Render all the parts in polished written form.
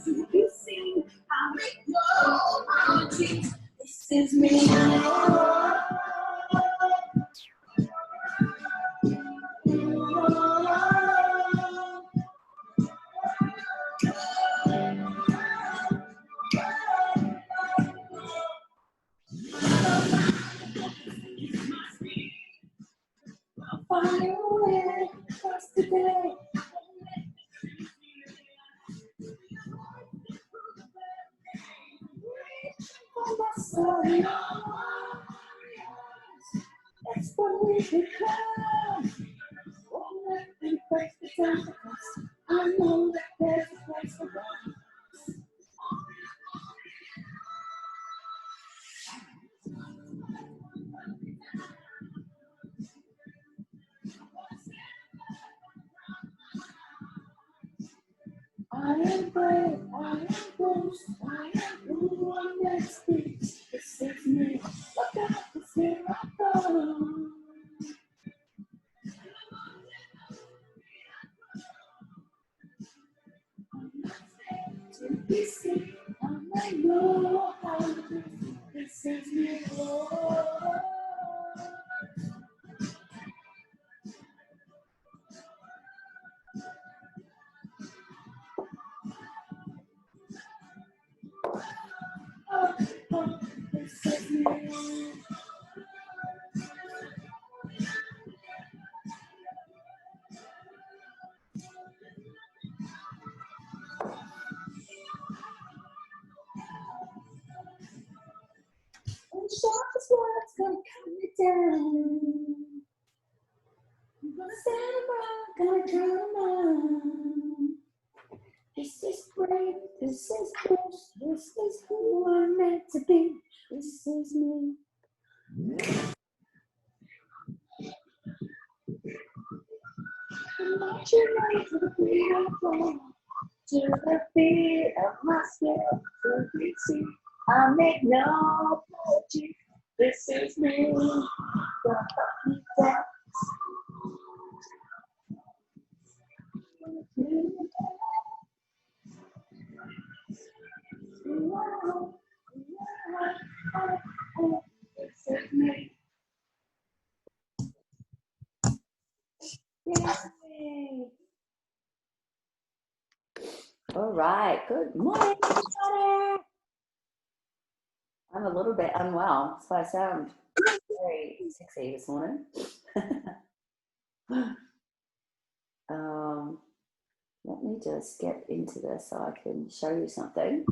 to be seen. I make no apologies. This is me. Find your way across the day. For my soul, that's what we become. Won't let them break the down for us. I know that there's a place for us. I am brave, I am bruised, I am who I'm meant to be. This is me, look out, this is my phone. To be seen, I may know how to do. This is me, oh. This is me. And sharpest words gonna cut me down. I'm gonna stand around, gonna turn around. This is great, this is close, this is who I'm meant to be. This is me. I'm marching on to the beat of love, to the beat of my spirit, to be seen. I make no apology. This is me. Don't cut me down. This is me. Yay. All right, good morning, everybody. I'm a little bit unwell, so I sound very sexy this morning. Let me just get into this so I can show you something.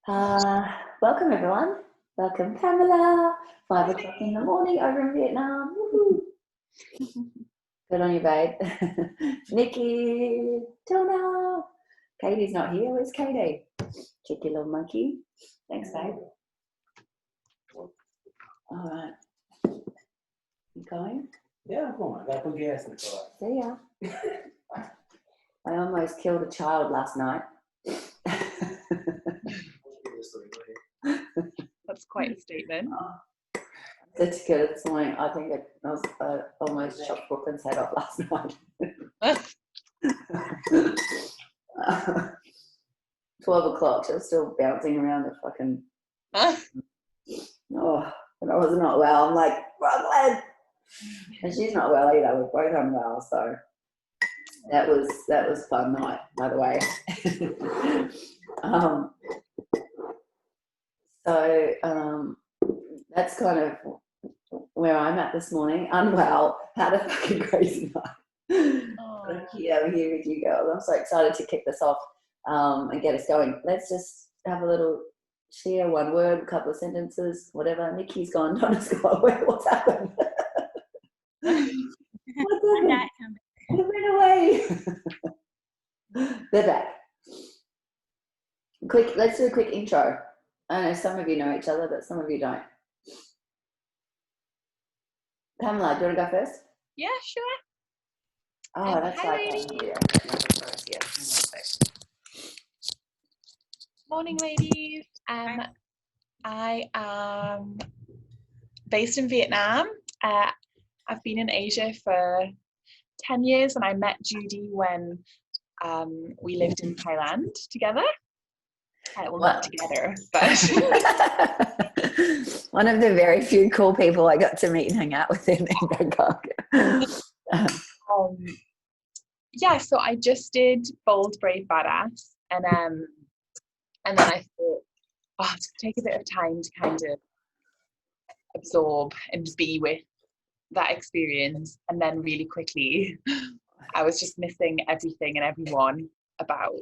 Welcome, everyone. Welcome, Pamela. 5 o'clock in the morning over in Vietnam. Woo-hoo. Good on you, babe. Nikki, Tona. Katie's not here. Where's Katie? Check your little monkey. Thanks, babe. All right. You going? Yeah, I'm going. I got to put gas in the car. See ya. I almost killed a child last night. That's quite a statement. That's good. This morning, I think I was almost shot Brooklyn's head off last night. 12 o'clock, she was still bouncing around the fucking... Oh, and I was not well. I'm like, Brooklyn! And she's not well either. We're both unwell, so that was fun night, by the way. That's kind of where I'm at this morning. Unwell, had a fucking crazy night. I'm here with you girls. I'm so excited to kick this off and get us going. Let's just have a little share, one word, a couple of sentences, whatever. Nikki's gone. Donna's gone. What's happened? What's happened? They ran away. They're back. Let's do a quick intro. I know some of you know each other, but some of you don't. Pamela, do you want to go first? Yeah, sure. Oh, that's hi, right. ladies. Yeah. Morning, ladies. I am based in Vietnam. I've been in Asia for 10 years, and I met Judy when we lived in Thailand together. Well, Wow. not together, but One of the very few cool people I got to meet and hang out with in Bangkok. yeah. So I just did Bold, Brave, Badass, and then I thought, oh, to take a bit of time to kind of absorb and be with that experience, and then really quickly, I was just missing everything and everyone about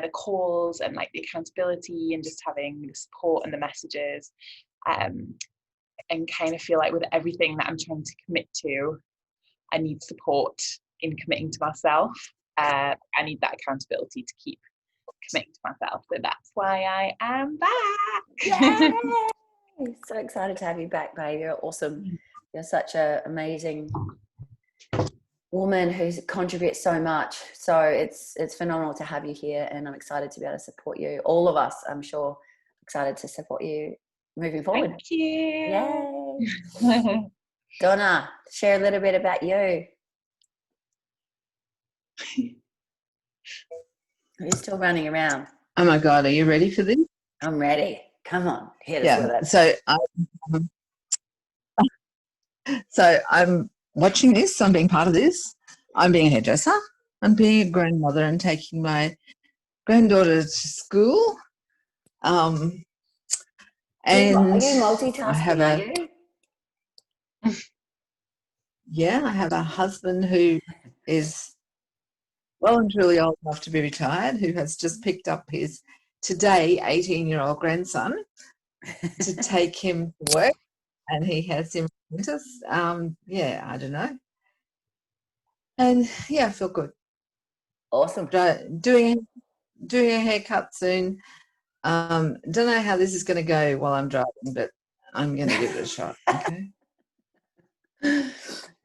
the calls and like the accountability and just having the support and the messages, and kind of feel like with everything that I'm trying to commit to, I need support in committing to myself. I need that accountability to keep committing to myself, so that's why I am back. Yay! So excited to have you back, babe. You're awesome. You're such an amazing woman who contributes so much. So it's phenomenal to have you here, and I'm excited to be able to support you. All of us, I'm sure, excited to support you moving forward. Thank you. Yay! Donna, share a little bit about you. Are you still running around? Oh my God, are you ready for this? I'm ready. Come on, hit us with it. So I'm watching this. I'm being part of this. I'm being a hairdresser. I'm being a grandmother and taking my granddaughter to school. And Are you multitasking? I have I have a husband who is well and truly old enough to be retired, who has just picked up his today 18-year-old grandson to take him to work, and he has him with us. I don't know. And I feel good. Awesome. Doing a haircut soon. Don't know how this is going to go while I'm driving, but I'm going to give it a shot. Okay.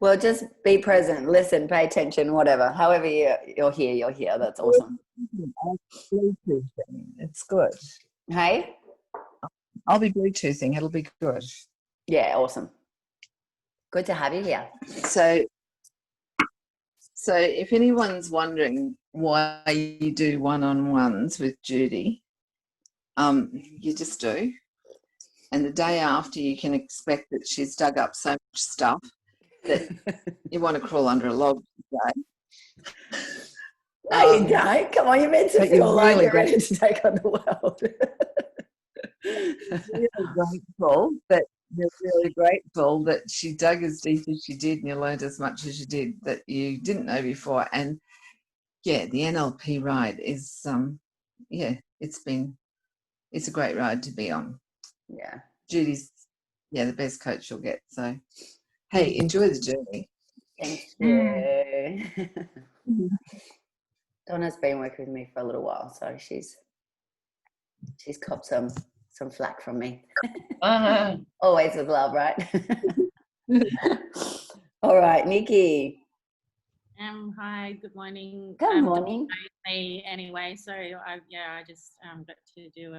Well, just be present, listen, pay attention, whatever. However you're here. That's awesome. Bluetoothing. It's good. Hey? I'll be Bluetoothing. It'll be good. Yeah, awesome. Good to have you here. So if anyone's wondering why you do one-on-ones with Judy, you just do. And the day after, you can expect that she's dug up so much stuff that you want to crawl under a log today. No, you don't. Come on, you're meant to feel like you're ready to take on the world. They're really grateful that she dug as deep as she did and you learned as much as you did that you didn't know before. And the NLP ride is it's a great ride to be on. Yeah. Judy's the best coach you'll get. So hey, enjoy the journey. Thank you. Donna's been working with me for a little while, so she's copped some flack from me. Always with love, right? All right, Nikki. Hi, good morning. Good morning. Me anyway, so I just got to do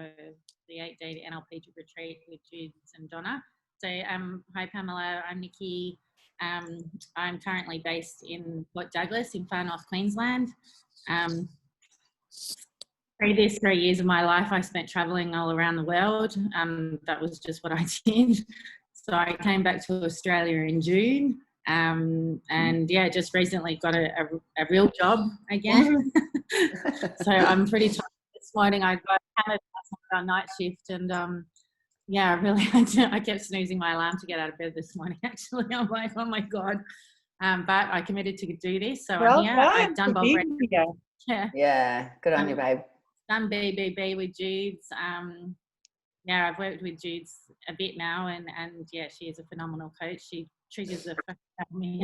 the 8-day NLP retreat with Jude and Donna. So hi Pamela, I'm Nikki. I'm currently based in Port Douglas in far north Queensland. Previous 3 years of my life I spent travelling all around the world. That was just what I did. So I came back to Australia in June. And just recently got a real job again. So I'm pretty tired this morning. I got Canada on night shift, and I kept snoozing my alarm to get out of bed this morning. Actually, I'm like, oh my God. But I committed to do this, so I'm here. I've done Bob. Yeah, good on you, babe. Done BBB with Jude's. I've worked with Jude's a bit now, and she is a phenomenal coach. She triggers the fuck out of me.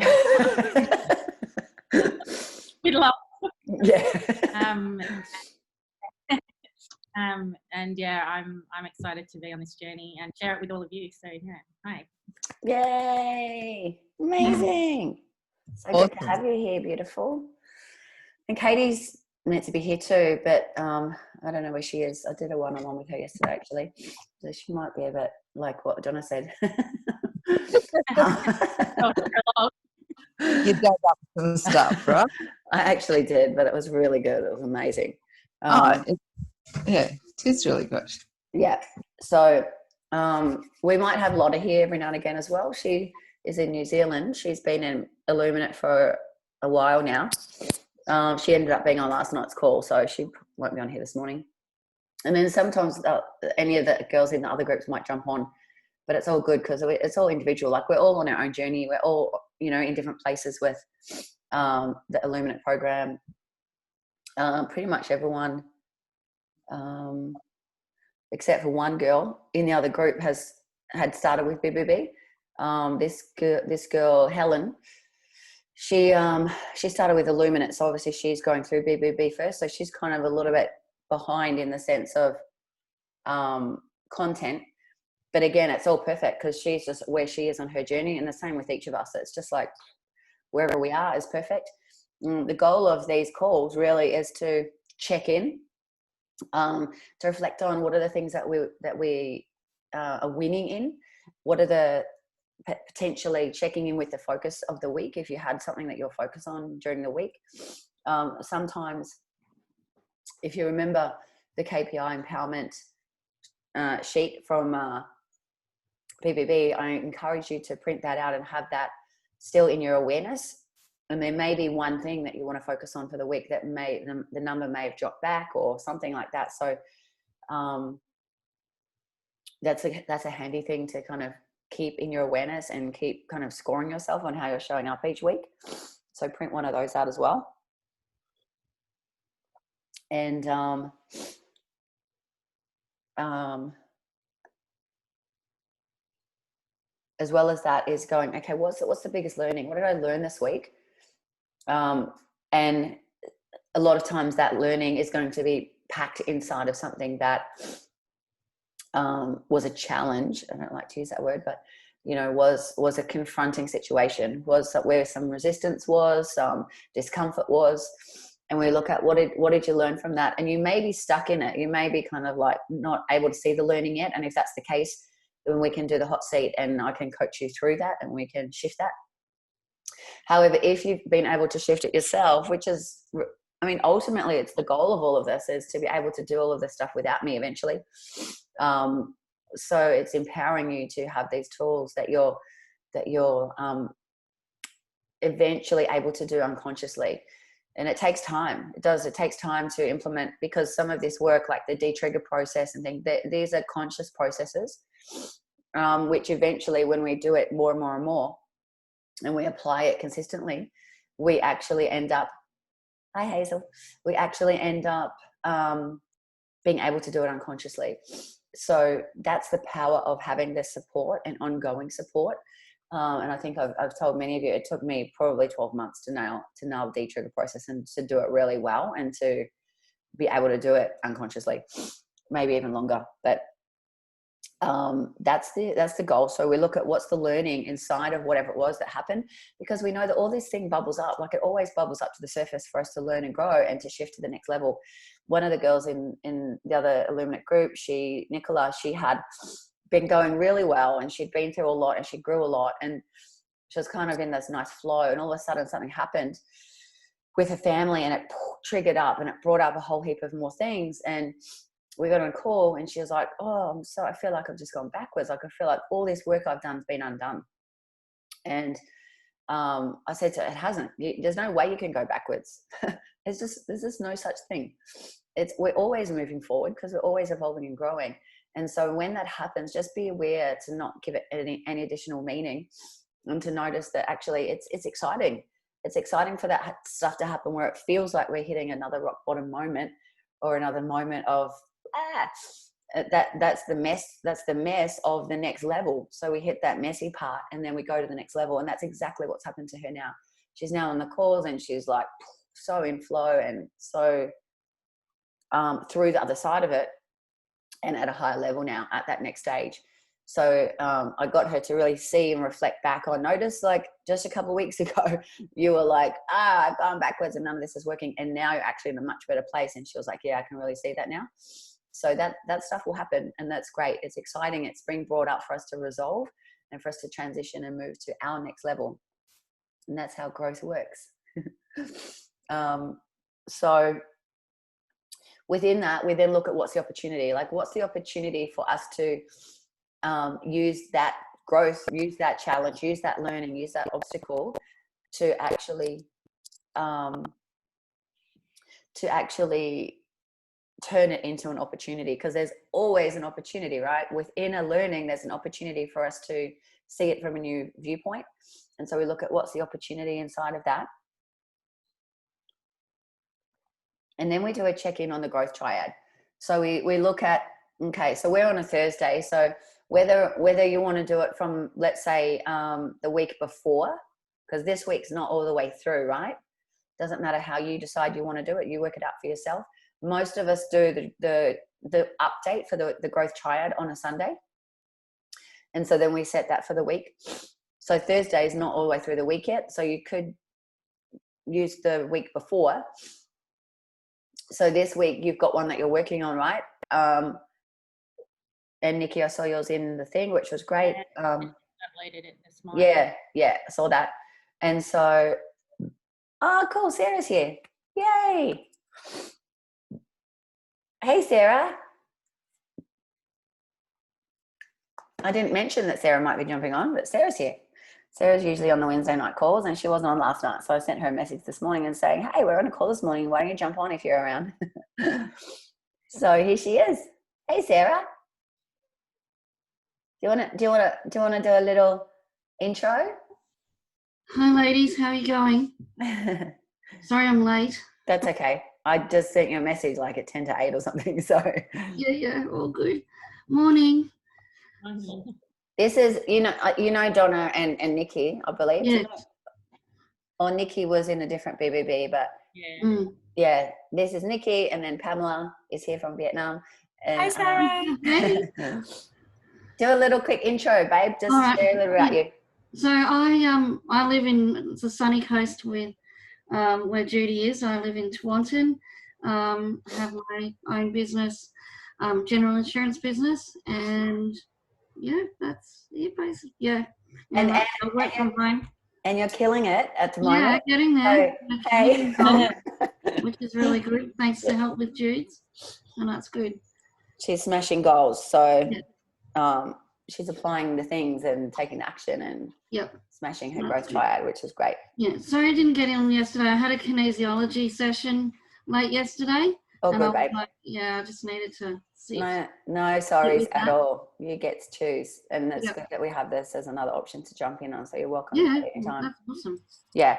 With love. Yeah. I'm excited to be on this journey and share it with all of you. So hi. Yay! Amazing. So awesome. Good to have you here, beautiful. And Katie's meant to be here too, but I don't know where she is. I did a one-on-one with her yesterday, actually. So she might be a bit like what Donna said. You dug up some stuff, right? I actually did, but it was really good. It was amazing. Yeah, it is really good. Yeah. So we might have Lotta here every now and again as well. She is in New Zealand. She's been in Illuminate for a while now. She ended up being on last night's call, so she won't be on here this morning. And then sometimes any of the girls in the other groups might jump on, but it's all good because it's all individual. Like we're all on our own journey. We're all, in different places with the Illuminate program. Pretty much everyone, except for one girl in the other group had started with BBB. This girl Helen, she started with Illuminate, so obviously she's going through BBB first, so she's kind of a little bit behind in the sense of content. But again, it's all perfect because she's just where she is on her journey, and the same with each of us. It's just like wherever we are is perfect. The goal of these calls really is to check in, to reflect on what are the things that we are winning in, what are the potentially checking in with the focus of the week if you had something that you're focused on during the week. Sometimes if you remember the KPI empowerment sheet from BBB, I encourage you to print that out and have that still in your awareness. And there may be one thing that you want to focus on for the week that the number may have dropped back or something like that. So that's a handy thing to kind of keep in your awareness and keep kind of scoring yourself on how you're showing up each week. So print one of those out as well. And as well as that is going, okay, what's the biggest learning? What did I learn this week? And a lot of times that learning is going to be packed inside of something that was a challenge. I don't like to use that word, but was a confronting situation, was where some resistance was, some discomfort was. And we look at what did you learn from that? And you may be stuck in it. You may be kind of like not able to see the learning yet. And if that's the case, then we can do the hot seat and I can coach you through that and we can shift that. However, if you've been able to shift it yourself, which is, ultimately it's the goal of all of this is to be able to do all of this stuff without me eventually. So it's empowering you to have these tools that you're eventually able to do unconsciously. And it takes time. It takes time to implement because some of this work, like the de-trigger process and things, these are conscious processes, which eventually when we do it more and more and more, and we apply it consistently, we actually end up, hi Hazel, we actually end up being able to do it unconsciously. So that's the power of having this support and ongoing support. And I think I've told many of you, it took me probably 12 months to nail the de-trigger process and to do it really well and to be able to do it unconsciously, maybe even longer. But that's the goal. So we look at what's the learning inside of whatever it was that happened, because we know that all this thing bubbles up, like it always bubbles up to the surface for us to learn and grow and to shift to the next level. One of the girls in the other Illuminate group, Nicola, she had been going really well and she'd been through a lot and she grew a lot and she was kind of in this nice flow, and all of a sudden something happened with her family and it triggered up and it brought up a whole heap of more things. And we got on a call and she was like, oh, I feel like I've just gone backwards. Like I feel like all this work I've done has been undone. And I said to her, it hasn't. There's no way you can go backwards. There's just no such thing. We're always moving forward because we're always evolving and growing. And so when that happens, just be aware to not give it any additional meaning and to notice that actually it's exciting. It's exciting for that stuff to happen where it feels like we're hitting another rock bottom moment or another moment of, that's the mess of the next level. So we hit that messy part and then we go to the next level. And that's exactly what's happened to her now. She's now on the calls and she's like so in flow and so through the other side of it and at a higher level now at that next stage. So I got her to really see and reflect back on, notice like just a couple of weeks ago, you were like, I've gone backwards and none of this is working. And now you're actually in a much better place. And she was like, yeah, I can really see that now. So that stuff will happen. And that's great. It's exciting. It's being brought up for us to resolve and for us to transition and move to our next level. And that's how growth works. So within that, we then look at what's the opportunity. Like, what's the opportunity for us to use that growth, use that challenge, use that learning, use that obstacle to actually turn it into an opportunity, because there's always an opportunity, right? Within a learning, there's an opportunity for us to see it from a new viewpoint. And so we look at what's the opportunity inside of that. And then we do a check-in on the growth triad. So we look at, okay, so we're on a Thursday. So whether you want to do it from, let's say, the week before, because this week's not all the way through, right? Doesn't matter how you decide you want to do it. You work it out for yourself. Most of us do the update for the growth triad on a Sunday. And so then we set that for the week. So Thursday is not all the way through the week yet. So you could use the week before. So this week you've got one that you're working on, right? And Nikki, I saw yours in the thing, which was great. Uploaded it this morning. Yeah, I saw that. And so, oh, cool, Sarah's here. Yay. Hey, Sarah. I didn't mention that Sarah might be jumping on, but Sarah's here. Sarah's usually on the Wednesday night calls, and she wasn't on last night. So I sent her a message this morning and saying, hey, we're on a call this morning. Why don't you jump on if you're around? So here she is. Hey, Sarah. Do you want to do a little intro? Hi ladies, how are you going? Sorry I'm late. That's okay. I just sent you a message like at 10 to 8 or something. So Yeah, all good. Morning. this is, you know Donna and Nikki, I believe. Yeah. Or Nikki was in a different BBB, but yeah, this is Nikki, and then Pamela is here from Vietnam. And, Hi, Sarah. Hey. do a little quick intro, babe. Just share a little about you. So I live in the sunny coast with where Judy is. I live in Taunton. I have my own business, general insurance business, and yeah, that's it basically. Yeah. And I work from home. And you're killing it at the moment. Yeah, getting there. So, hey. Which is really good. Thanks to help with Jude's, and that's good. She's smashing goals. So Yeah. she's applying the things and taking action and smashing her growth good. triad, which is great. Yeah, sorry I didn't get in yesterday. I had a kinesiology session late yesterday. Oh, and good, I was babe. like, yeah, I just needed to sit. No sorries with at that. all. You get to choose. And it's good that we have this as another option to jump in on. So you're welcome Yeah, at any time. that's awesome. Yeah.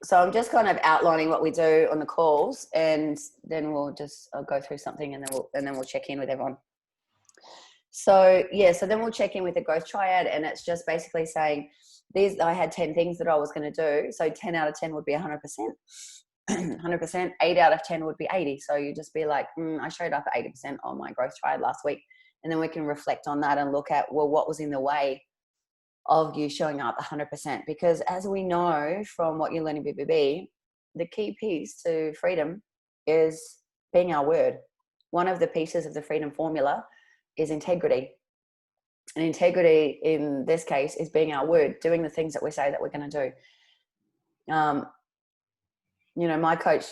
So I'm just kind of outlining what we do on the calls, and then I'll go through something, and then we'll check in with everyone. So yeah, so then we'll check in with the growth triad, and it's just basically saying I had 10 things that I was going to do. So 10 out of 10 would be 100%. 100%. 8 out of 10 would be 80. So you just be like, I showed up at 80% on my growth triad last week. And then we can reflect on that and look at, well, what was in the way of you showing up 100%? Because as we know from what you learn in BBB, the key piece to freedom is being our word. One of the pieces of the freedom formula is integrity. And integrity in this case is being our word, doing the things that we say that we're going to do. My coach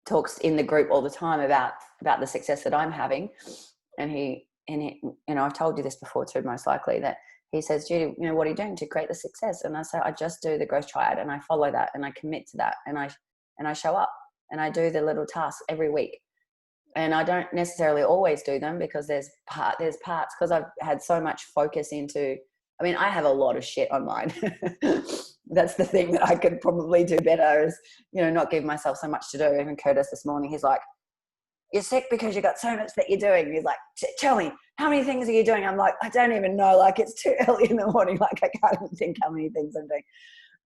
talks in the group all the time about the success that I'm having. And he, I've told you this before too, most likely, that he says, Judy, what are you doing to create the success? And I say, I just do the growth triad, and I follow that, and I commit to that, and I show up, and I do the little tasks every week. And I don't necessarily always do them, because there's parts, because I've had so much focus into, I have a lot of shit on mine. That's the thing that I could probably do better, is, not give myself so much to do. Even Curtis this morning, he's like, you're sick because you got so much that you're doing. He's like, tell me, how many things are you doing? I'm like, I don't even know. Like, it's too early in the morning. Like, I can't even think how many things I'm doing.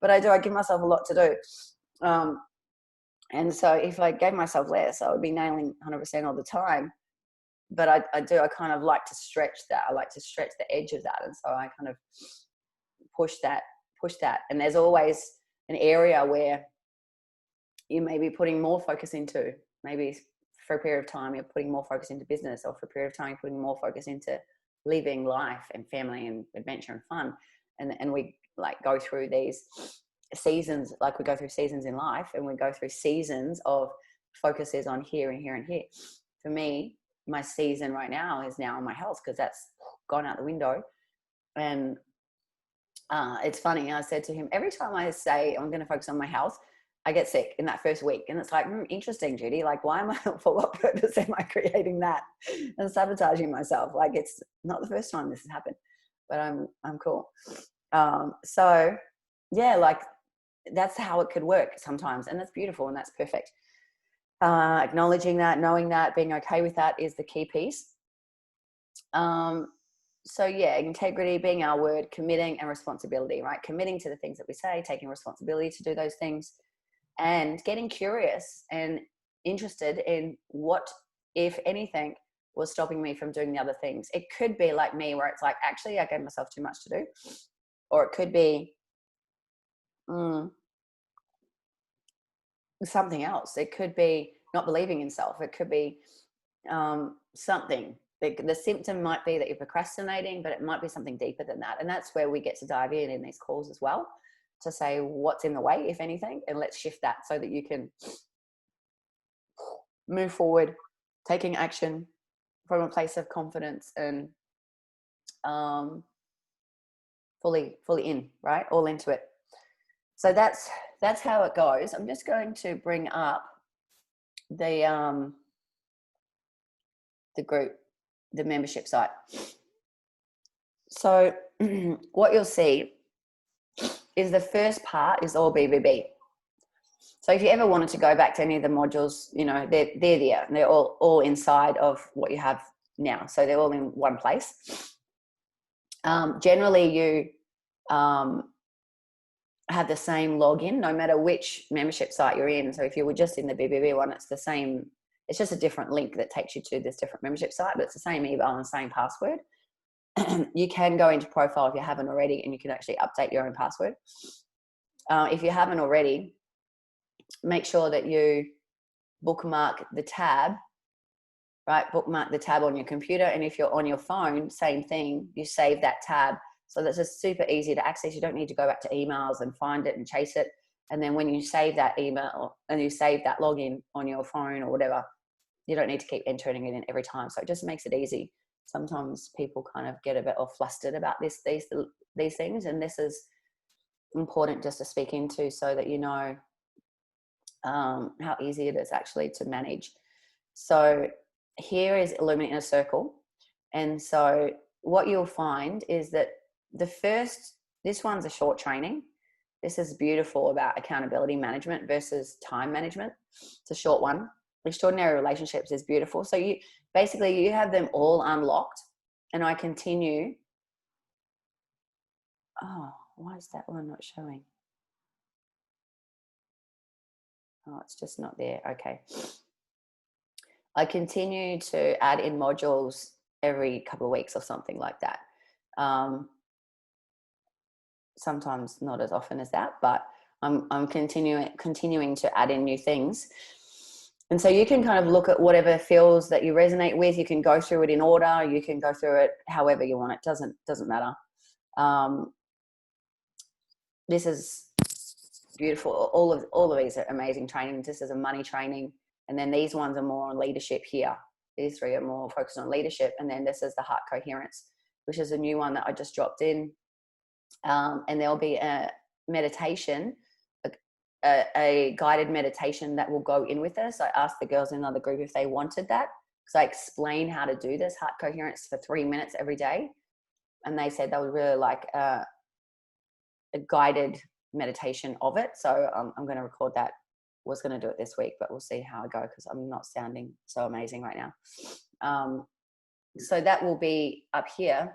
But I give myself a lot to do. And so if I gave myself less, I would be nailing 100% all the time. But I kind of like to stretch that. I like to stretch the edge of that. And so I kind of push that. And there's always an area where you may be putting more focus into. Maybe for a period of time, you're putting more focus into business, or for a period of time, you're putting more focus into living life and family and adventure and fun. And we like go through these seasons, like we go through seasons in life, and we go through seasons of focuses on here and here and here. For me, my season right now is now on my health, because that's gone out the window. And it's funny, I said to him, every time I say I'm going to focus on my health, I get sick in that first week. And it's like, interesting, Judy, like, why am I, for what purpose am I creating that and sabotaging myself? Like, it's not the first time this has happened, but I'm cool. So yeah, like, that's how it could work sometimes. And that's beautiful and that's perfect. Acknowledging that, knowing that, being okay with that is the key piece. So yeah, integrity being our word, committing, and responsibility, right? Committing to the things that we say, taking responsibility to do those things, and getting curious and interested in what, if anything, was stopping me from doing the other things. It could be like me, where it's like, actually, I gave myself too much to do. Or it could be something else. It could be not believing in self. It could be something. The symptom might be that you're procrastinating, but it might be something deeper than that. And that's where we get to dive in these calls as well, to say what's in the way, if anything, and let's shift that so that you can move forward, taking action from a place of confidence and fully in, right? All into it. So that's how it goes. I'm just going to bring up the group, the membership site. So what you'll see is the first part is all BBB. So if you ever wanted to go back to any of the modules, you know, they're there, and they're all inside of what you have now. So they're all in one place. Generally, you have the same login no matter which membership site you're in. So if you were just in the BBB one, it's the same. It's just a different link that takes you to this different membership site, but it's the same email and same password. You can go into profile if you haven't already, and you can actually update your own password. If you haven't already, make sure that you bookmark the tab, right? Bookmark the tab on your computer. And if you're on your phone, same thing, you save that tab. So that's just super easy to access. You don't need to go back to emails and find it and chase it. And then when you save that email and you save that login on your phone or whatever, you don't need to keep entering it in every time. So it just makes it easy. Sometimes people kind of get a bit all flustered about these things, and this is important just to speak into so that you know how easy it is actually to manage. So here is Illuminate in a circle. And so what you'll find is that this one's a short training. This is beautiful about accountability management versus time management. It's a short one. Extraordinary relationships is beautiful. So you have them all unlocked, and I continue. Oh, why is that one not showing? Oh, it's just not there. Okay. I continue to add in modules every couple of weeks or something like that. Sometimes not as often as that, but I'm continuing to add in new things. And so you can kind of look at whatever feels that you resonate with. You can go through it in order. You can go through it however you want. It doesn't matter. This is beautiful. All of these are amazing trainings. This is a money training. And then these ones are more on leadership here. These three are more focused on leadership. And then this is the heart coherence, which is a new one that I just dropped in. And there'll be a meditation, a guided meditation that will go in with this. I asked the girls in another group if they wanted that, because I explain how to do this heart coherence for 3 minutes every day. And they said they would really like a guided meditation of it. So I'm going to record that. Was going to do it this week, but we'll see how I go, because I'm not sounding so amazing right now. So that will be up here,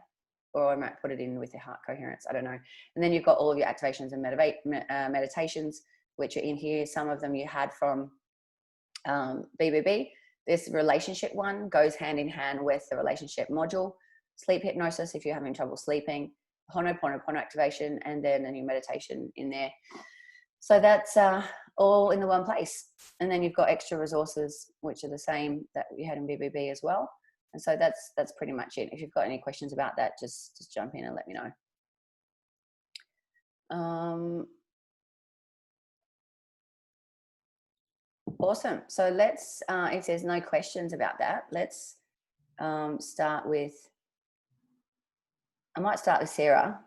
or I might put it in with the heart coherence. I don't know. And then you've got all of your activations and meditations, which are in here. Some of them you had from BBB. This relationship one goes hand in hand with the relationship module. Sleep hypnosis, if you're having trouble sleeping. Ho'oponopono activation, and then a new meditation in there. So that's all in the one place. And then you've got extra resources, which are the same that you had in BBB as well. And so that's pretty much it. If you've got any questions about that, just jump in and let me know. Awesome. So let's, if there's no questions about that, let's start with, I might start with Sarah.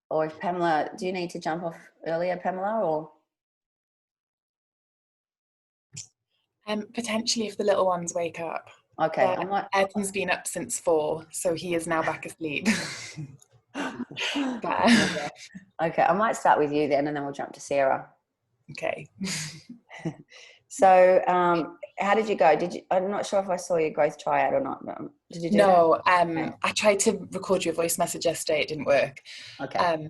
Or if Pamela, do you need to jump off earlier, Pamela, or? Potentially if the little ones wake up. Okay, I might. Ed's been up since 4, so he is now back asleep. But, Okay, I might start with you then, and then we'll jump to Sarah. okay. So, how did you go? I'm not sure if I saw your growth triad or not. Did you do No, that? I tried to record your voice message yesterday. It didn't work. Okay.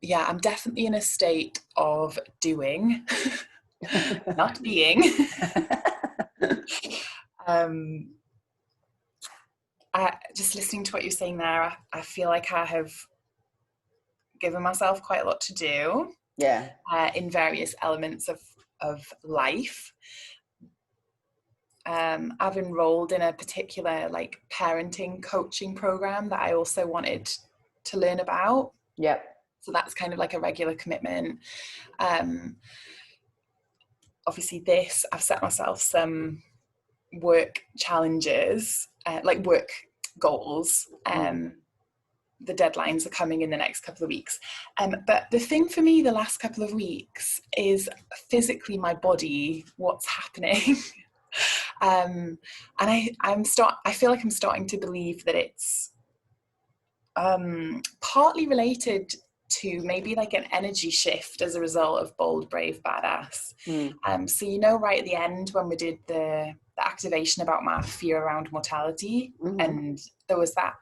Yeah, I'm definitely in a state of doing, not being. Just listening to what you're saying there, I feel like I have given myself quite a lot to do. Yeah. In various elements of life. I've enrolled in a particular like parenting coaching program that I also wanted to learn about. Yep. So that's kind of like a regular commitment. Obviously I've set myself some work challenges, like work goals. The deadlines are coming in the next couple of weeks. But the thing for me the last couple of weeks is physically my body, what's happening. And I feel like I'm starting to believe that it's partly related to maybe like an energy shift as a result of Bold, Brave, Badass. So right at the end when we did the activation about my fear around mortality, and there was that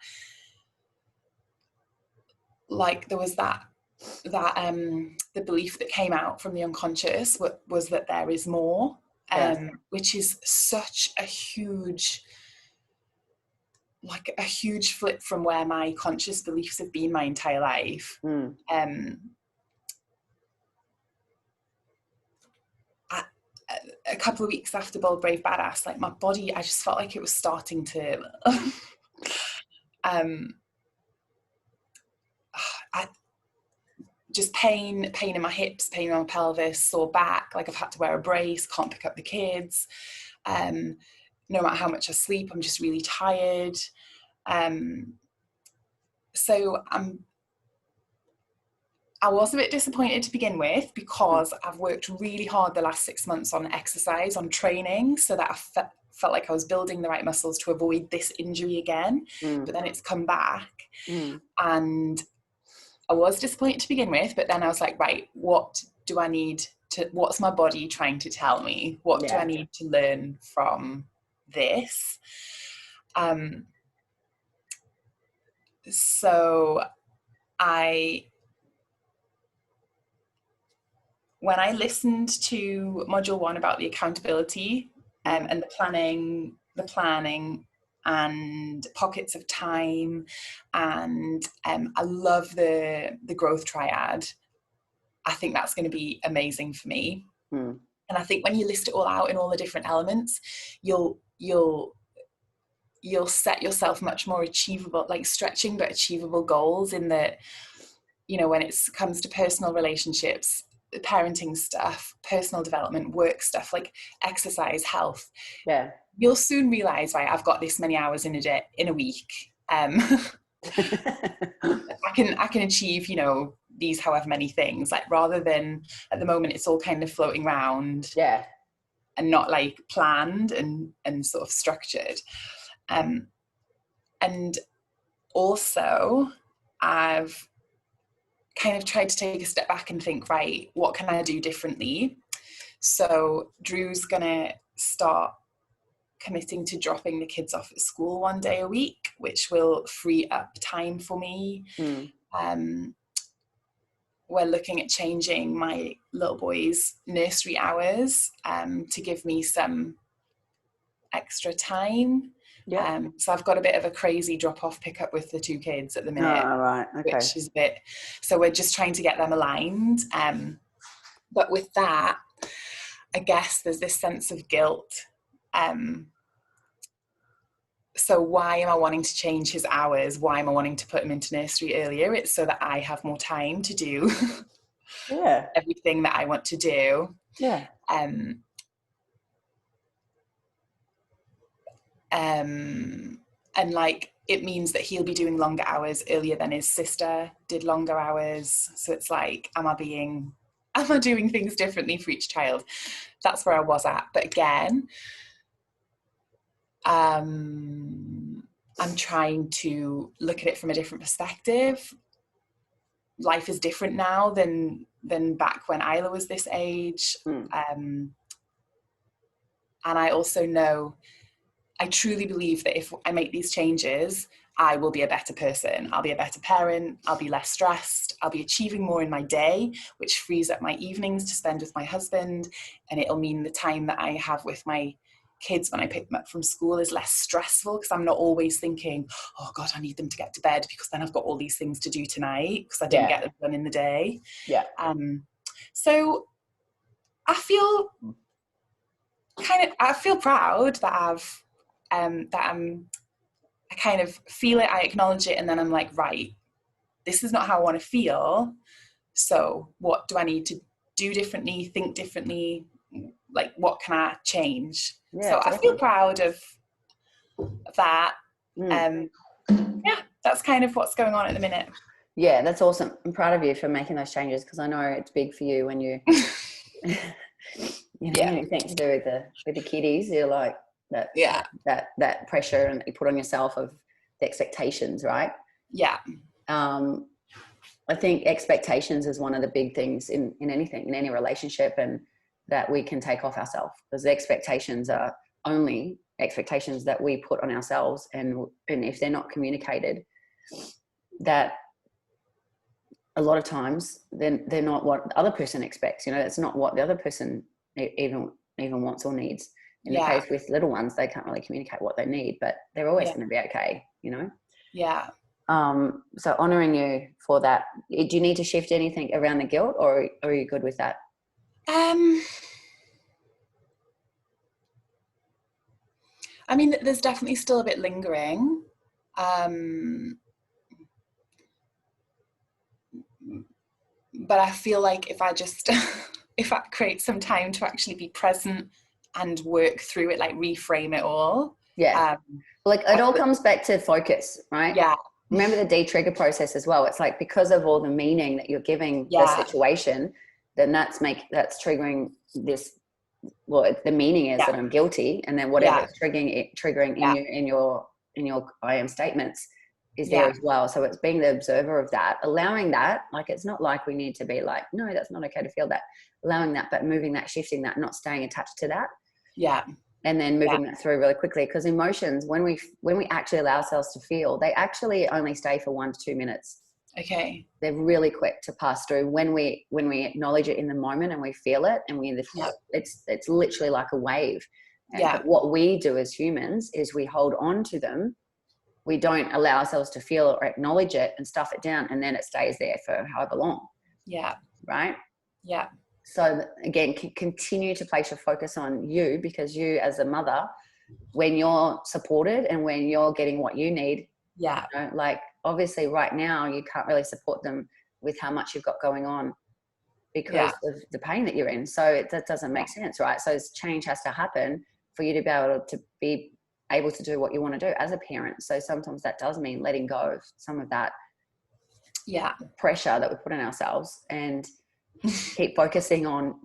the belief that came out from the unconscious was that there is more, which is such a huge flip from where my conscious beliefs have been my entire life. A couple of weeks after Bold, Brave, Badass, like my body, I just felt like it was starting to just pain in my hips, pain in my pelvis, sore back, like I've had to wear a brace, can't pick up the kids. No matter how much I sleep, I'm just really tired. So I was a bit disappointed to begin with because I've worked really hard the last 6 months on exercise, on training, so that I felt like I was building the right muscles to avoid this injury again. But then it's come back. And I was disappointed to begin with, but then I was like, right, what's my body trying to tell me? What do I need to learn from this? So when I listened to module 1 about the accountability and the planning and pockets of time, and I love the growth triad. I think that's going to be amazing for me. And I think when you list it all out in all the different elements, you'll set yourself much more achievable, like stretching but achievable goals, in that, when it comes to personal relationships, parenting stuff, personal development, work stuff, like exercise, health. Yeah. You'll soon realize, right, I've got this many hours in a week. I can achieve, these however many things, like rather than at the moment it's all kind of floating around. Yeah. And not like planned and sort of structured. And also I've kind of tried to take a step back and think, right, what can I do differently? So Drew's gonna start committing to dropping the kids off at school 1 day a week, which will free up time for me. We're looking at changing my little boy's nursery hours to give me some extra time. So I've got a bit of a crazy drop-off pickup with the 2 kids at the minute. Right. Okay. Which is so we're just trying to get them aligned. But with that, I guess there's this sense of guilt So why am I wanting to change his hours? Why am I wanting to put him into nursery earlier? It's so that I have more time to do Yeah. everything that I want to do. Yeah. And like, it means that he'll be doing longer hours earlier than his sister did longer hours. So it's like, am I doing things differently for each child? That's where I was at. But again, I'm trying to look at it from a different perspective. Life is different now than back when Isla was this age. And I also know, I truly believe that if I make these changes, I will be a better person. I'll be a better parent. I'll be less stressed. I'll be achieving more in my day, which frees up my evenings to spend with my husband. And it'll mean the time that I have with my kids when I pick them up from school is less stressful, because I'm not always thinking, oh God, I need them to get to bed because then I've got all these things to do tonight because I didn't get them done in the day. Yeah. So I feel proud that I kind of feel it, I acknowledge it, and then I'm like, right, this is not how I want to feel. So what do I need to do differently, think differently? Like, what can I change? Yeah, so totally. I feel proud of that. Yeah, that's kind of what's going on at the minute. Yeah, that's awesome. I'm proud of you for making those changes, because I know it's big for you when you anything to do with the kiddies. You're like that pressure and you put on yourself of the expectations, right? Yeah. I think expectations is one of the big things in anything, in any relationship, and that we can take off ourselves, because the expectations are only expectations that we put on ourselves, and if they're not communicated, that a lot of times then they're not what the other person expects. It's not what the other person even wants or needs. In the case with little ones, they can't really communicate what they need, but they're always going to be okay. Yeah. So honoring you for that. Do you need to shift anything around the guilt, or are you good with that? I mean, there's definitely still a bit lingering. But I feel like if I just if I create some time to actually be present and work through it, like reframe it all. Like it all comes back to focus, right? Yeah. Remember the de-trigger process as well. It's like, because of all the meaning that you're giving the situation, then that's triggering this. Well, the meaning is that I'm guilty, and then whatever it's triggering in your I am statements is there as well. So it's being the observer of that, allowing that. Like, it's not like we need to be like, no, that's not okay to feel that. Allowing that, but moving that, shifting that, not staying attached to that. Yeah. And then moving that through really quickly, because emotions, when we actually allow ourselves to feel, they actually only stay for 1 to 2 minutes. Okay. They're really quick to pass through when we acknowledge it in the moment and we feel it, and it's literally like a wave. But what we do as humans is we hold on to them. We don't allow ourselves to feel or acknowledge it and stuff it down, and then it stays there for however long. Yeah. Right? Yeah. So again, continue to place your focus on you, because you as a mother, when you're supported and when you're getting what you need, like obviously right now you can't really support them with how much you've got going on because of the pain that you're in. So that doesn't make sense, right? So change has to happen for you to be able to do what you want to do as a parent. So sometimes that does mean letting go of some of that pressure that we put on ourselves, and keep focusing on,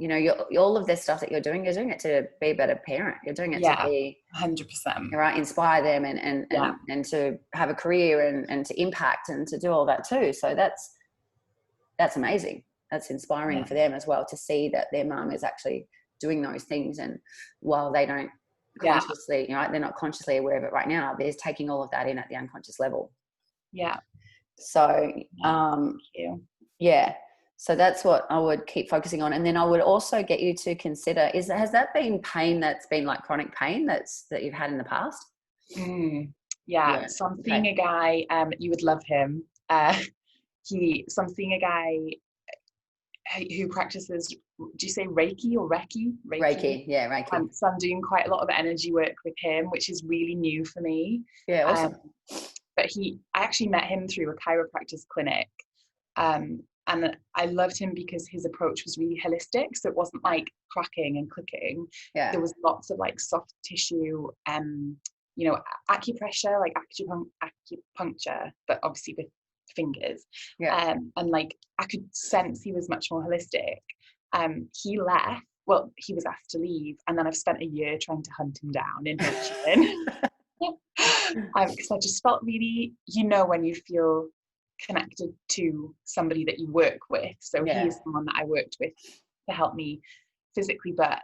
all of this stuff that you're doing it to be a better parent. You're doing it to be 100%, right, inspire them and to have a career and to impact and to do all that too. So that's amazing. That's inspiring for them as well, to see that their mum is actually doing those things, and while they don't consciously, they're not consciously aware of it right now, they're taking all of that in at the unconscious level. So Thank you. So that's what I would keep focusing on. And then I would also get you to consider, has that been pain that's been like chronic pain that you've had in the past? So I'm seeing a guy, you would love him. So I'm seeing a guy who practices do you say Reiki or Reiki? Reiki, yeah, Reiki. So I'm doing quite a lot of energy work with him, which is really new for me. Yeah, awesome. But I actually met him through a chiropractor's clinic. And I loved him because his approach was really holistic. So it wasn't like cracking and clicking. Yeah. There was lots of like soft tissue, you know, acupressure, like acupuncture, but obviously with fingers. Yeah. And like I could sense he was much more holistic. He left. Well, he was asked to leave, and then I've spent a year trying to hunt him down in Ho Chi Minh. Because I just felt really, you know, when you feel connected to somebody that you work with. So he is someone that I worked with to help me physically, but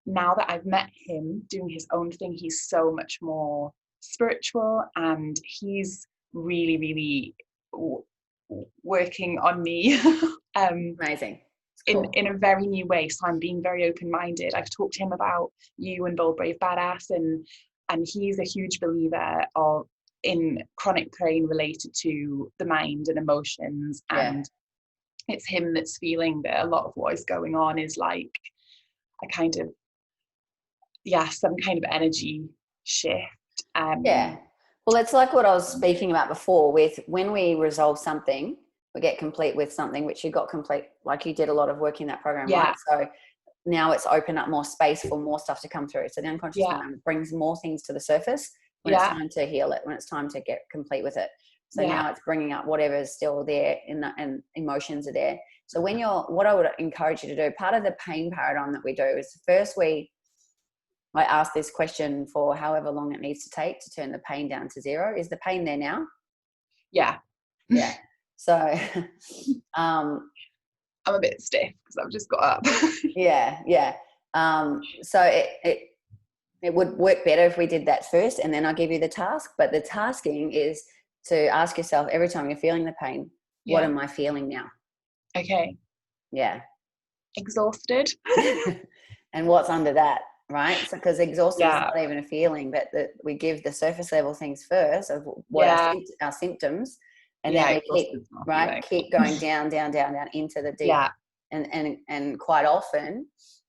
now that I've met him doing his own thing, he's so much more spiritual, and he's really, really working on me. Amazing. Cool. In a very new way. So I'm being very open-minded. I've talked to him about you and Bold Brave Badass, and he's a huge believer in chronic pain related to the mind and emotions, and it's him that's feeling that a lot of what is going on is like a kind of some kind of energy shift. Well, it's like what I was speaking about before with when we resolve something, we get complete with something, which you got complete, like you did a lot of work in that program, right? So now it's opened up more space for more stuff to come through. So the unconscious mind brings more things to the surface when it's time to heal it, when it's time to get complete with it. So now it's bringing up whatever's still there and emotions are there. So what I would encourage you to do, part of the pain paradigm that we do is first I ask this question for however long it needs to take to turn the pain down to zero. Is the pain there now? Yeah. So I'm a bit stiff because I've just got up. So it would work better if we did that first, and then I'll give you the task. But the tasking is to ask yourself every time you're feeling the pain, what am I feeling now? Okay. Yeah. Exhausted. And what's under that, right? So because exhausted is not even a feeling, but we give the surface level things first of what our symptoms, and then we keep going down into the deep. And quite often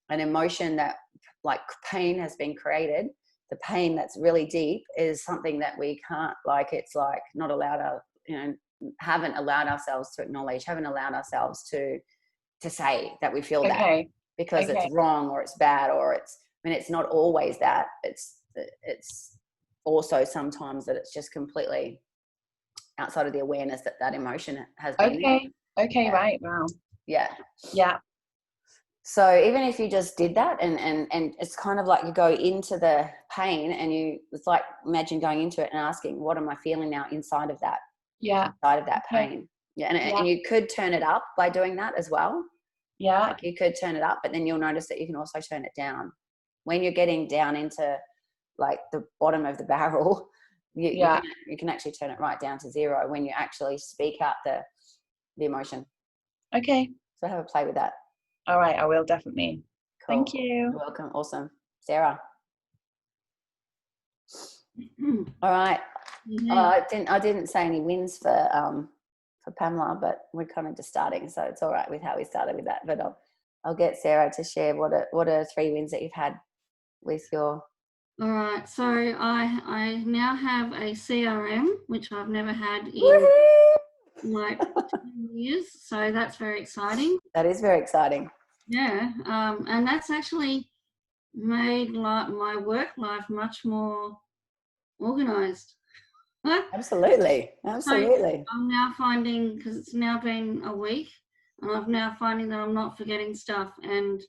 an emotion that like pain has been created, the pain that's really deep is something that we can't, like, it's like not allowed haven't allowed ourselves to acknowledge, haven't allowed ourselves to say that we feel that, because it's wrong or it's bad or it's not always that. It's also sometimes that it's just completely outside of the awareness that emotion has been there. Right. Wow. Yeah. So even if you just did that and it's kind of like you go into the pain and it's like, imagine going into it and asking, what am I feeling now inside of that? Inside of that pain. And you could turn it up by doing that as well. Like you could turn it up, but then you'll notice that you can also turn it down. When you're getting down into like the bottom of the barrel, you can actually turn it right down to zero when you actually speak out the emotion. Okay. So have a play with that. All right, I will definitely. Cool. Thank you. You're welcome. Awesome. Sarah. All right. I didn't say any wins for Pamela, but we're kind of just starting, so it's all right with how we started with that. But I'll get Sarah to share what are 3 wins that you've had with your. All right, so I now have a CRM, which I've never had in like 10 years, so that's very exciting. That is very exciting. Yeah, and that's actually made my work life much more organized. Absolutely. So I'm now finding, because it's now been a week, and I'm now finding that I'm not forgetting stuff and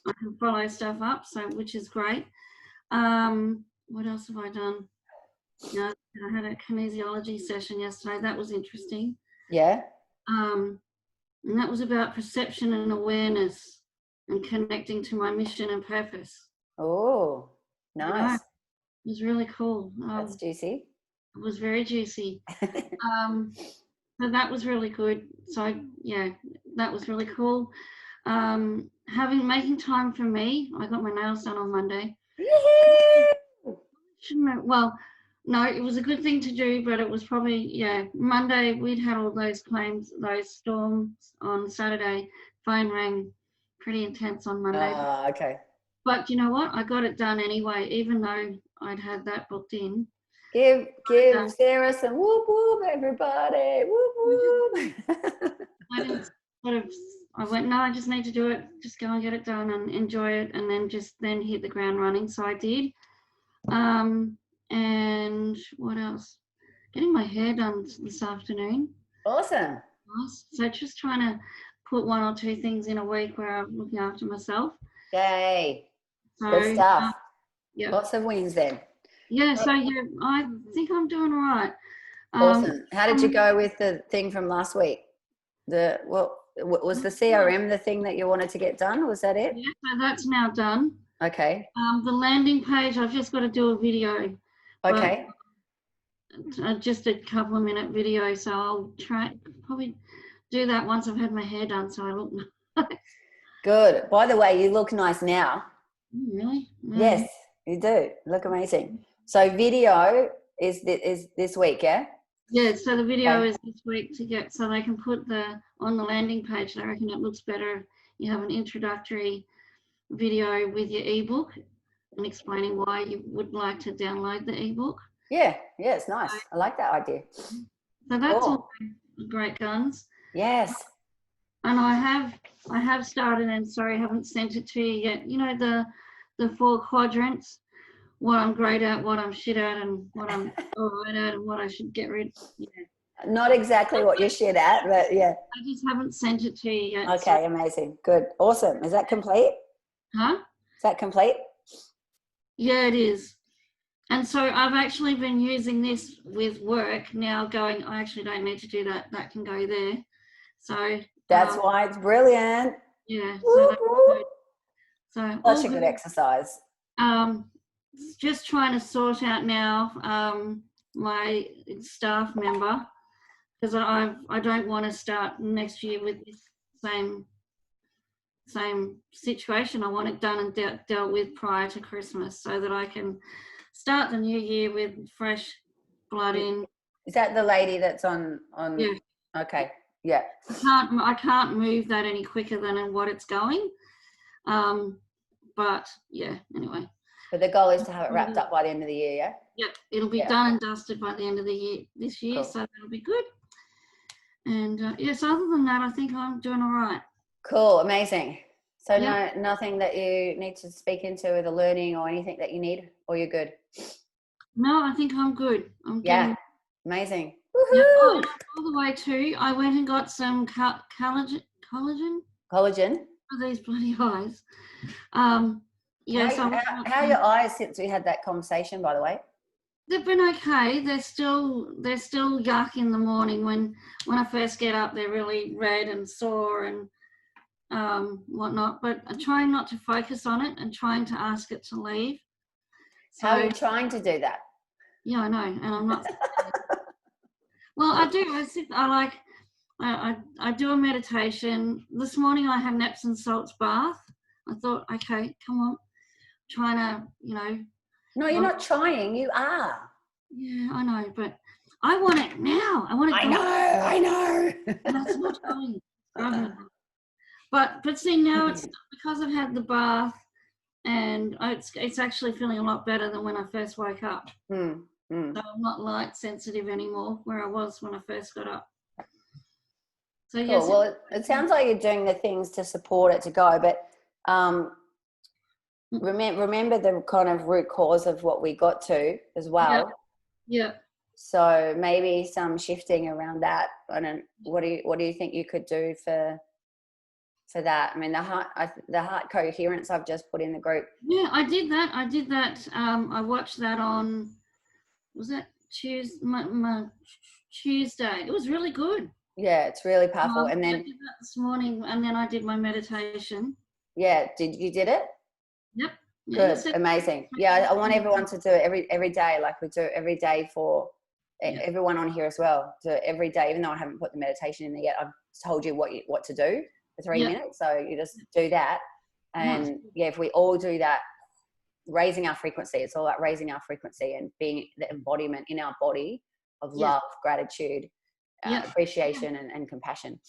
I can follow stuff up, so which is great. What else have I done? I had a kinesiology session yesterday. That was interesting. Yeah. And that was about perception and awareness and connecting to my mission and purpose. Oh, nice. It was really cool. That's juicy. It was very juicy. So that was really good. So that was really cool. Making time for me. I got my nails done on Monday. Well, no, it was a good thing to do, but it was probably, Monday we'd had all those claims, those storms on Saturday. Phone rang pretty intense on Monday. Okay. But you know what? I got it done anyway, even though I'd had that booked in. Give Sarah some whoop whoop, everybody. Whoop whoop. I didn't I went, no, I just need to do it. Just go and get it done and enjoy it, and then hit the ground running. So I did. And what else? Getting my hair done this afternoon. Awesome. Nice. So just trying to put 1 or 2 things in a week where I'm looking after myself. Yay. So, Good stuff. Yeah. Lots of wins then. Yeah. So yeah, I think I'm doing all right. Awesome. How did you go with the thing from last week? Was the CRM the thing that you wanted to get done? Was that it? Yeah. So that's now done. Okay. The landing page, I've just got to do a video. Okay. Just a couple of minute video, so I'll probably do that once I've had my hair done, so I look nice. Good. By the way, you look nice now. Really? Yes, you do. Look amazing. So video is this week, yeah? Yeah, so the video Okay. is this week to get, so they can put on the landing page. I reckon it looks better. You have an introductory video with your ebook and explaining why you would like to download the ebook. Yeah, it's nice. I like that idea. So that's all great guns. Yes. And I have started, and sorry, I haven't sent it to you yet. You know, the 4 quadrants, what I'm great at, what I'm shit at, and what I'm all right at, and what I should get rid of. Yeah. Not exactly what you're shit at, but yeah. I just haven't sent it to you yet. Okay, amazing. Good. Awesome. Is that complete? Huh? Is that complete? Yeah, it is. And so I've actually been using this with work now, going, I actually don't need to do that. That can go there. So That's why it's brilliant. yeah. Woo, woo. So Such a good exercise. Just trying to sort out now my staff member, because I don't want to start next year with this same situation. I want it done and dealt with prior to Christmas, so that I can start the new year with fresh blood in. Is that the lady that's on? Yeah. Okay. Yeah. I can't move that any quicker than what it's going. But yeah, anyway. But the goal is to have it wrapped up by the end of the year, yeah? Yep, it'll be done and dusted by the end of the year this year, Cool. so that'll be good. And yes, other than that, I think I'm doing all right. Cool, amazing. So Yep. nothing that you need to speak into with the learning or anything that you need, or you're good? No, I think I'm good. I'm Yeah, getting, amazing. yeah, Woohoo! all the way to, I went and got some collagen Collagen. for these bloody eyes. Yeah, so How are your eyes since we had that conversation, by the way? they've been okay. They're still yuck in the morning. When I first get up, they're really red and sore and whatnot. But I'm trying not to focus on it and trying to ask it to leave. So, How are you trying to do that? yeah, I know, and I'm not. Well, I do. I do a meditation. This morning I have an Epsom salts bath. I thought, okay, come on, trying to, No, you're not trying. You are. Yeah, I know, but I want it now. I want it. I know. And that's not going. But see, now it's because I've had the bath, and it's actually feeling a lot better than when I first woke up. So I'm not light sensitive anymore, where I was when I first got up. So Cool. yes. Well, it sounds like you're doing the things to support it to go, but remember the kind of root cause of what we got to as well. Yeah. So maybe some shifting around that. I don't. What do you think you could do for that? I mean, the heart coherence I've just put in the group. Yeah, I did that. I watched that on, was that Tuesday? It was really good. Yeah, it's really powerful. And then I did that this morning, and then I did my meditation. yeah, you did it? Yep. Good, amazing. Yeah, I want everyone to do it every day, like we do every day for everyone on here as well. Do it every day, even though I haven't put the meditation in there yet. I've told you what to do for 3 minutes, so you just do that. And yeah, if we all do that, raising our frequency. It's all about raising our frequency and being the embodiment in our body of love, gratitude, Yep. appreciation and compassion.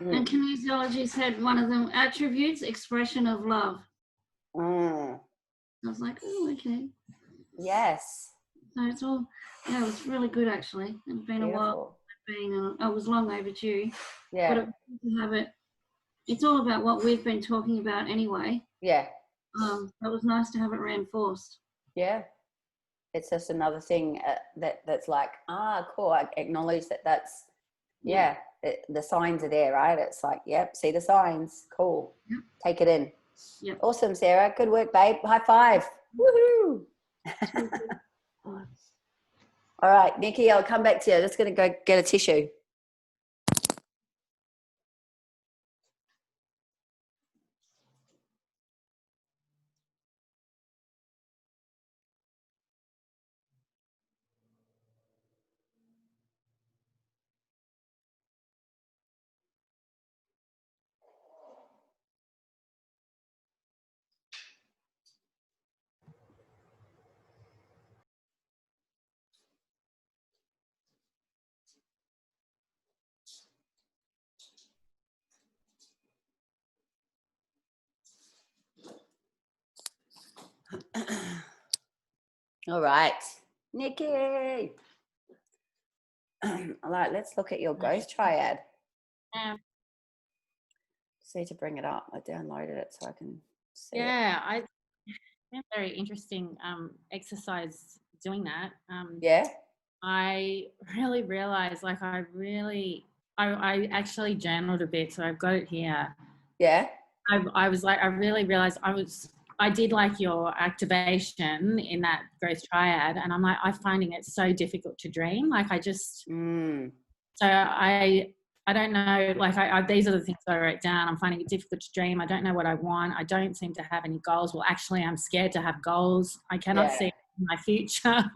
Mm. And kinesiology said one of them attributes expression of love. Mm. I was like, oh, okay. Yes. So it's all, yeah, it was really good actually. It's been a while. I was long overdue. Yeah. But it was good to have it. It's all about what we've been talking about anyway. Yeah. It was nice to have it reinforced. Yeah. It's just another thing that's like, cool. I acknowledge that's, the signs are there, right? It's like, yep, see the signs. Cool. Yep. Take it in. Yep. Awesome, Sarah. Good work, babe. High five. Woohoo. All right, Nikki, I'll come back to you. Just going to go get a tissue. All right, Nikki. All right, let's look at your ghost triad. Just need to bring it up. I downloaded it so I can see it. I found very interesting exercise doing that. Yeah. I really realized, like, I actually journaled a bit, so I've got it here. Yeah. I was like, I really realized I did like your activation in that ghost triad, and I'm like, I'm finding it so difficult to dream. Like, I just, so I don't know, like these are the things I wrote down. I'm finding it difficult to dream. I don't know what I want. I don't seem to have any goals. Well, actually, I'm scared to have goals. I cannot see my future.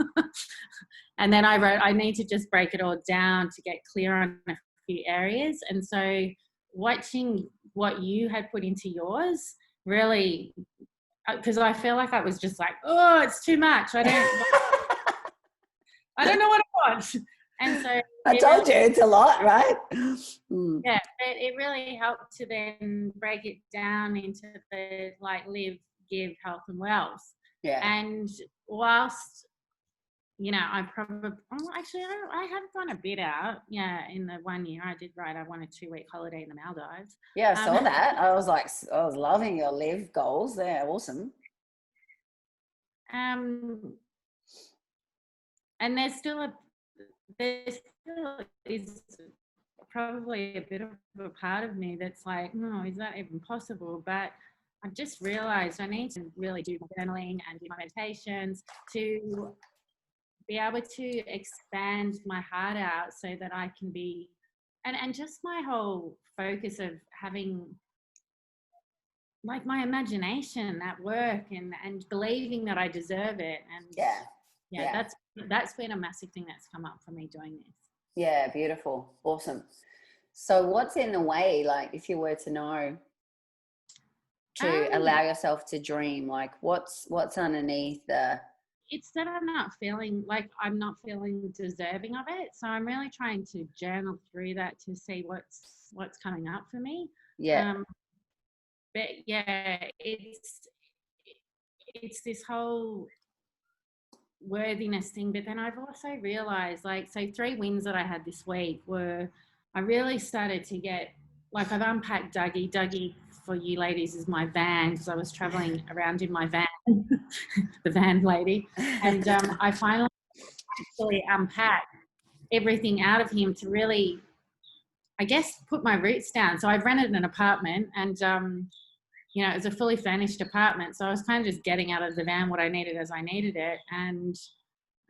And then I wrote, I need to just break it all down to get clear on a few areas. And so watching what you had put into yours really, because I feel like I was just like, oh, it's too much. I don't know what I want. And so I told you it's a lot, right? Yeah, but it really helped to then break it down into the like live, give, health and wealth. Yeah. And whilst, you know, I have gone a bit out. Yeah, in the 1 year I did write I want a 2-week holiday in the Maldives. Yeah, I saw that. I was like, I was loving your live goals. They're awesome. And there still is probably a bit of a part of me that's like, no, is that even possible? But I've just realized I need to really do my journaling and do my meditations to be able to expand my heart out so that I can be, and just my whole focus of having like my imagination at work and believing that I deserve it. And that's been a massive thing that's come up for me doing this. Yeah, beautiful. Awesome. So what's in the way, like if you were to know, to allow yourself to dream, like what's underneath the... It's that I'm not feeling deserving of it. So I'm really trying to journal through that to see what's coming up for me. Yeah. But yeah, it's this whole worthiness thing. But then I've also realized, like, so 3 wins that I had this week were, I really started to get, like, I've unpacked Dougie. Dougie, for you ladies, is my van, because I was traveling around in my van, the van lady. And I finally actually unpacked everything out of him to really, I guess, put my roots down. So I've rented an apartment and, you know, it was a fully furnished apartment. So I was kind of just getting out of the van what I needed as I needed it. And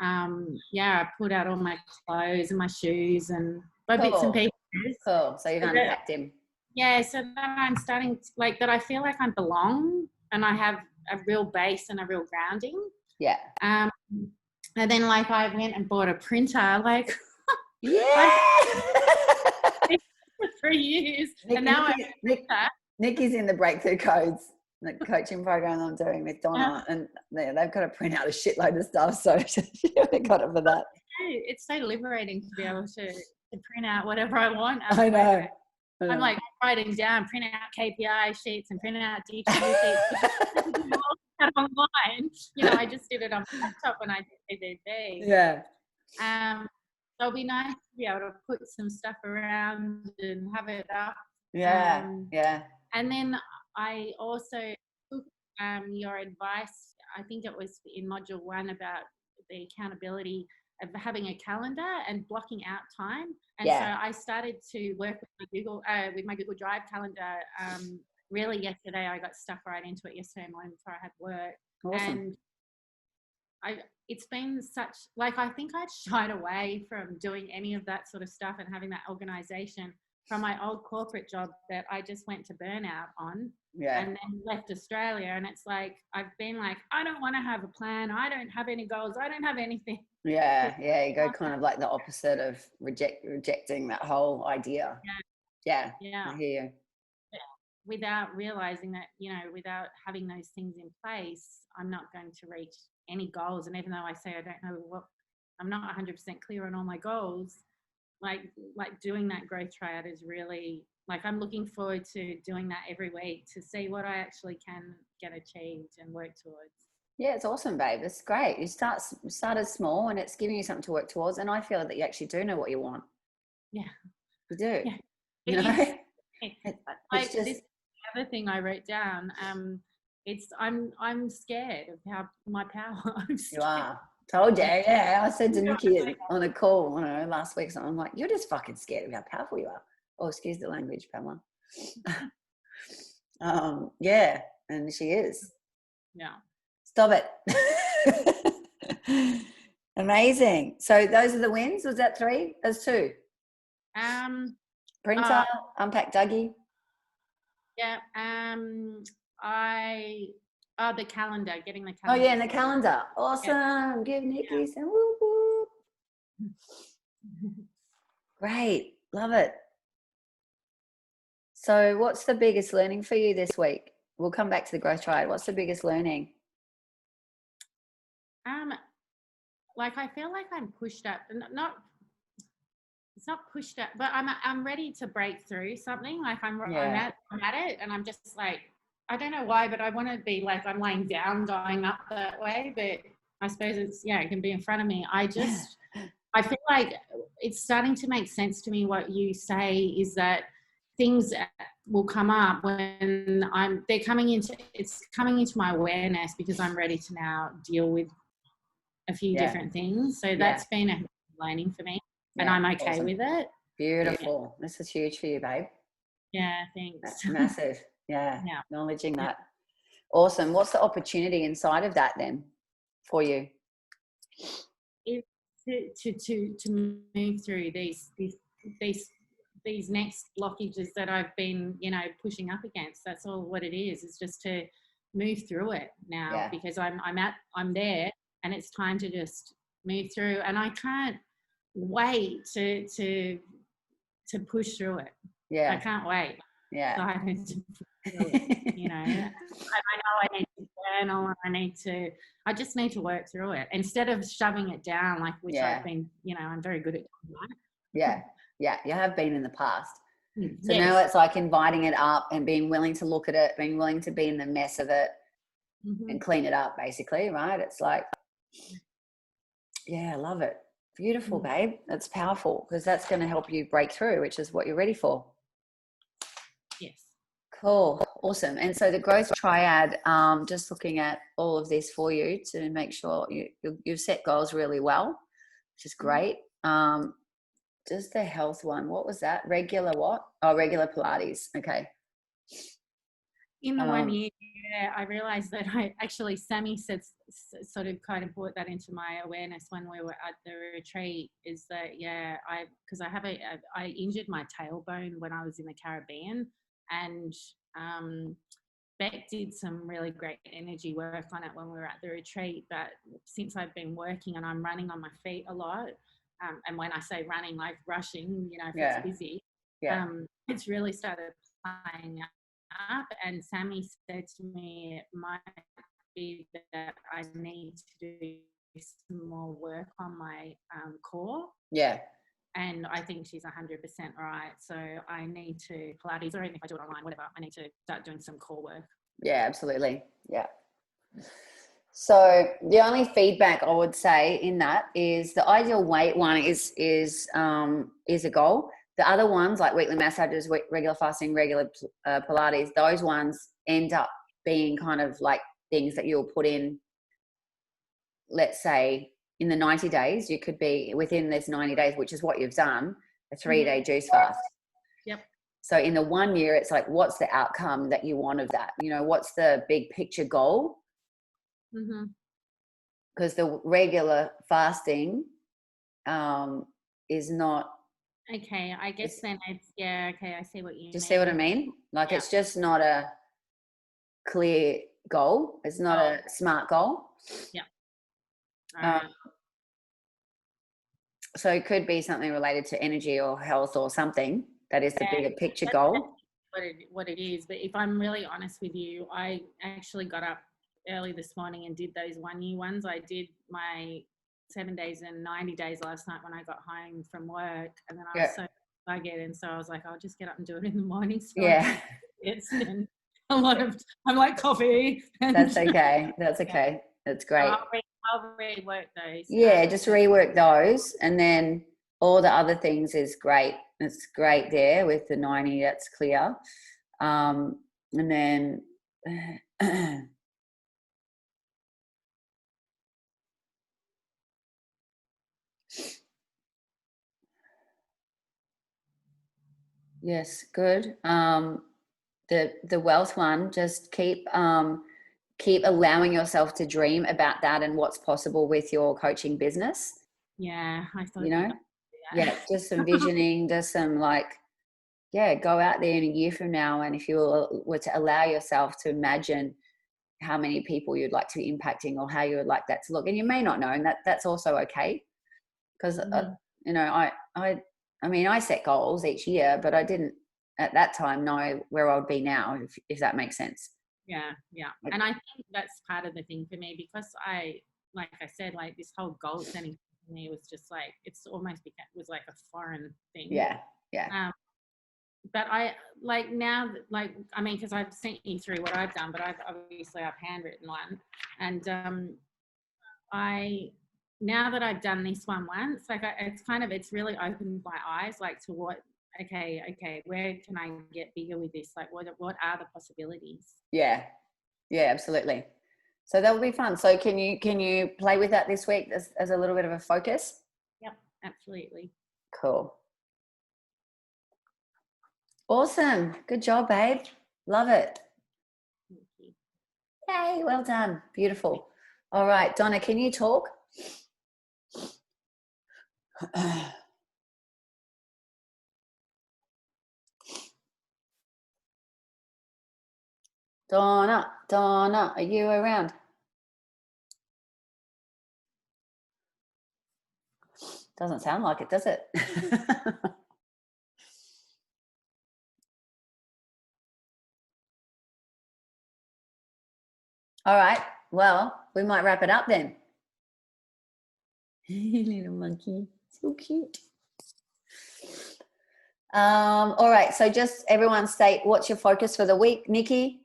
I put out all my clothes and my shoes and my bits and pieces. Cool. So you've unpacked him. Yeah. So then I'm starting to, like, that I feel like I belong and I have a real base and a real grounding. Yeah. And then, like, I went and bought a printer, like, yeah. for 3 years. And now I have a printer. Nikki's in the breakthrough codes, the coaching program I'm doing with Donna, and they've got to print out a shitload of stuff. So she got it for that. It's so liberating to be able to to print out whatever I want. I know. I'm like writing down, print out KPI sheets and print out DQ sheets. All online. You know, I just did it on my laptop when I did PDD. Yeah. So it'll be nice to be able to put some stuff around and have it up. Yeah. Yeah. And then I also took your advice, I think it was in module 1, about the accountability of having a calendar and blocking out time. And so I started to work with my Google Drive calendar. Really yesterday, I got stuck right into it yesterday morning before I had work. Awesome. And it's been such, like, I think I'd shied away from doing any of that sort of stuff and having that organization from my old corporate job that I just went to burnout on. Yeah. And then left Australia, and it's like I've been like, I don't want to have a plan, I don't have any goals, I don't have anything. Yeah, you go kind of like the opposite of rejecting that whole idea. Yeah, I hear you. Without realizing that, you know, without having those things in place, I'm not going to reach any goals. And even though I say I don't know what, I'm not 100% clear on all my goals, like doing that growth triad is really, like, I'm looking forward to doing that every week to see what I actually can get achieved and work towards. Yeah, it's awesome, babe. It's great. You started small, and it's giving you something to work towards. And I feel that you actually do know what you want. Yeah, you do. Yeah, you know, like just, this other thing I wrote down. I'm scared of how my power. You are. Told you. Yeah, I said to Nikki on a call, I don't know, last week. So I'm like, you're just fucking scared of how powerful you are. Oh, excuse the language, Pamela. Yeah, and she is. Yeah. Stop it. Amazing. So those are the wins. Was that 3? There's 2. Printer, unpack Dougie. Yeah. The calendar, getting the calendar. Oh yeah, and the calendar. Awesome. Yeah. Give Nikki some whoop whoop. Great. Love it. So what's the biggest learning for you this week? We'll come back to the growth triad. What's the biggest learning? Like, I feel like I'm pushed up, it's not pushed up, but I'm ready to break through something. Like I'm at it, and I'm just like, I don't know why, but I want to be like, I'm laying down going up that way, but I suppose it's, it can be in front of me. I feel like it's starting to make sense to me. What you say is that things will come up when it's coming into my awareness, because I'm ready to now deal with a few different things. So that's been a learning for me, and I'm okay with it. Beautiful. This is huge for you, babe. Yeah, thanks. That's massive. Yeah. Acknowledging that. Awesome. What's the opportunity inside of that then for you? It's to move through these next blockages that I've been, pushing up against. That's all what it is. It's just to move through it now, because I'm there, and it's time to just move through, and I can't wait to push through it. I can't wait. So I need to, I know I need to journal, and I just need to work through it instead of shoving it down, like, which I've been, I'm very good at doing that. Yeah, you have been in the past. So now it's like inviting it up and being willing to look at it, being willing to be in the mess of it and clean it up, basically, right? It's like, I love it. Beautiful, babe. That's powerful, because that's going to help you break through, which is what you're ready for. Yes. Cool. Awesome. And so the growth triad, just looking at all of this for you to make sure you've set goals really well, which is great. Just the health one. What was that? Regular what? Oh, regular Pilates. Okay. In the 1 year, I realized that Sammy said, sort of kind of brought that into my awareness when we were at the retreat, is that, because I injured my tailbone when I was in the Caribbean, and Beck did some really great energy work on it when we were at the retreat. But since I've been working and I'm running on my feet a lot, and when I say running, like rushing, if it's busy, it's really started playing up. And Sammy said to me, it might be that I need to do some more work on my core. And I think she's 100% right. So I need to Pilates, or even if I do it online, whatever, I need to start doing some core work. Yeah, absolutely. Yeah. So the only feedback I would say in that is the ideal weight one is a goal. The other ones like weekly massages, regular fasting, regular Pilates, those ones end up being kind of like things that you'll put in, let's say in the 90 days, you could be within this 90 days, which is what you've done, a 3-day juice fast. Yep. So in the 1 year, it's like, what's the outcome that you want of that? You know, what's the big picture goal? Because the regular fasting is not. Okay, I guess then it's, yeah, okay, I see what you mean. Do you see what I mean? Like, it's just not a clear goal. It's not a smart goal. Yeah. So it could be something related to energy or health or something that is the bigger picture goal. What it is. But if I'm really honest with you, I actually got up early this morning and did those 1 year ones. I did my 7 days and 90 days last night when I got home from work, and then I was so buggered, and so I was like, I'll just get up and do it in the morning. So it's been a lot of, I'm like coffee. That's okay. That's okay. That's great. I'll rework those. Yeah, just rework those, and then all the other things is great. It's great there with the 90. That's clear. And then yes, good. The wealth one, just keep allowing yourself to dream about that and what's possible with your coaching business. Yeah, I thought, you know, just some visioning, just some go out there in a year from now, and if you were to allow yourself to imagine how many people you'd like to be impacting or how you would like that to look, and you may not know, and that's also okay, because you know, I mean, I set goals each year, but I didn't at that time know where I would be now, if that makes sense. Yeah. And I think that's part of the thing for me, because like I said, like this whole goal setting for me was just like, it's almost was like a foreign thing. Yeah. But I like now, like, I mean, because I've sent you through what I've done, but I've handwritten one, and now that I've done this one once, like it's really opened my eyes, like to what, okay, where can I get bigger with this? Like, what are the possibilities? Yeah, absolutely. So that will be fun. So can you play with that this week as a little bit of a focus? Yep, absolutely. Cool. Awesome. Good job, babe. Love it. Thank you. Yay, well done. Beautiful. All right, Donna, can you talk? Donna, are you around? Doesn't sound like it, does it? All right, well, we might wrap it up then. Little monkey, so cute. All right, so just everyone state, what's your focus for the week, Nikki?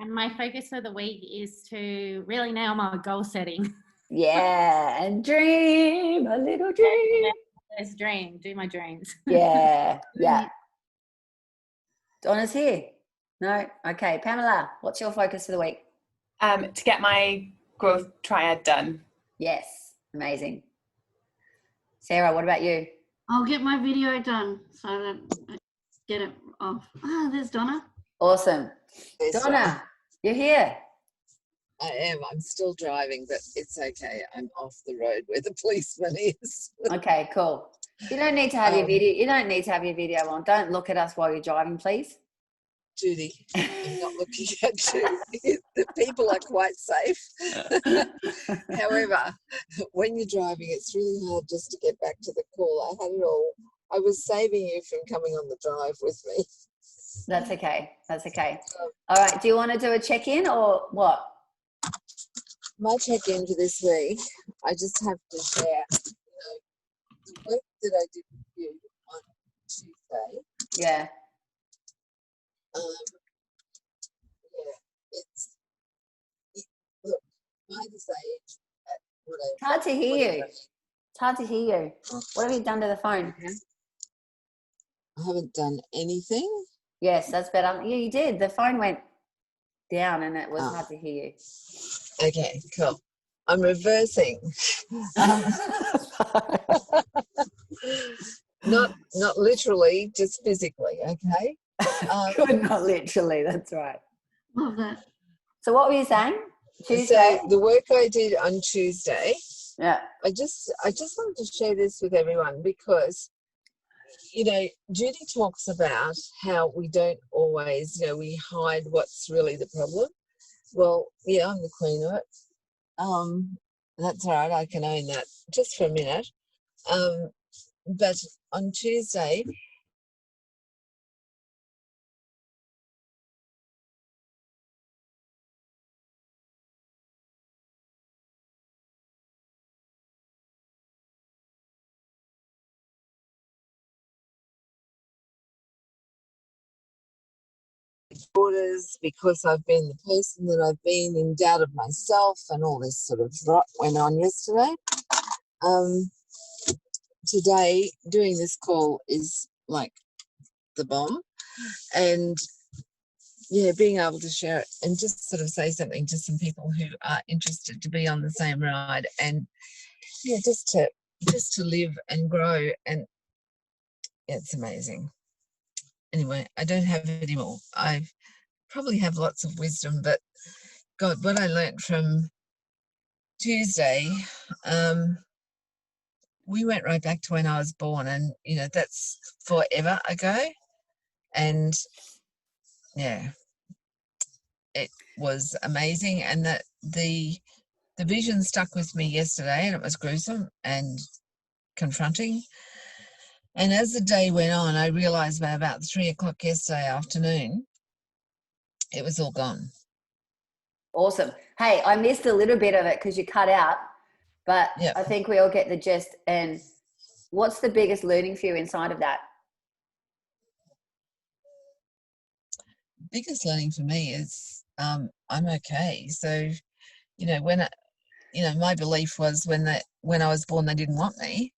And my focus for the week is to really nail my goal setting. Yeah, and dream a little dream. Let's dream, do my dreams. Yeah. Donna's here. No? Okay, Pamela, what's your focus for the week? To get my growth triad done. Yes, amazing. Sarah, what about you? I'll get my video done so that I get it off. There's Donna. Awesome. There's Donna, you're here. I am. I'm still driving, but it's okay. I'm off the road where the policeman is. Okay, cool. You don't need to have your video. You don't need to have your video on. Don't look at us while you're driving, please. Judy, I'm not looking at you. The people are quite safe. However, when you're driving, it's really hard just to get back to the call. I had it all. I was saving you from coming on the drive with me. That's okay. All right. Do you want to do a check-in or what? my check-in for this week, I just have to share, the work that I did with you on Tuesday. Yeah. Yeah, look, by this age, at whatever. It's hard to hear you. It's hard to hear you. What have you done to the phone? I haven't done anything. Yes, that's better. Yeah, you did. The phone went down and it was Oh. hard to hear you. Okay, cool. I'm reversing. Not literally, just physically. Okay. Good, not literally. That's right. Love that. So what were you saying? Tuesday. So the work I did on Tuesday, Yeah. I just wanted to share this with everyone because, Judy talks about how we don't always, we hide what's really the problem. Well, yeah, I'm the queen of it. That's all right. I can own that just for a minute. But on Tuesday, daughters, because I've been the person that I've been, in doubt of myself and all this sort of rot went on yesterday. Today, doing this call is like the bomb. And yeah, being able to share it and just sort of say something to some people who are interested to be on the same ride, and yeah, just to live and grow, and yeah, it's amazing. Anyway, I don't have any more. I probably have lots of wisdom, but God, what I learned from Tuesday, we went right back to when I was born, and that's forever ago. And yeah, it was amazing, and that the vision stuck with me yesterday, and it was gruesome and confronting. And as the day went on, I realized by about 3 o'clock yesterday afternoon, it was all gone. Awesome. Hey, I missed a little bit of it because you cut out, but Yep. I think we all get the gist. And what's the biggest learning for you inside of that? Biggest learning for me is I'm okay. So, when my belief was when I was born, they didn't want me.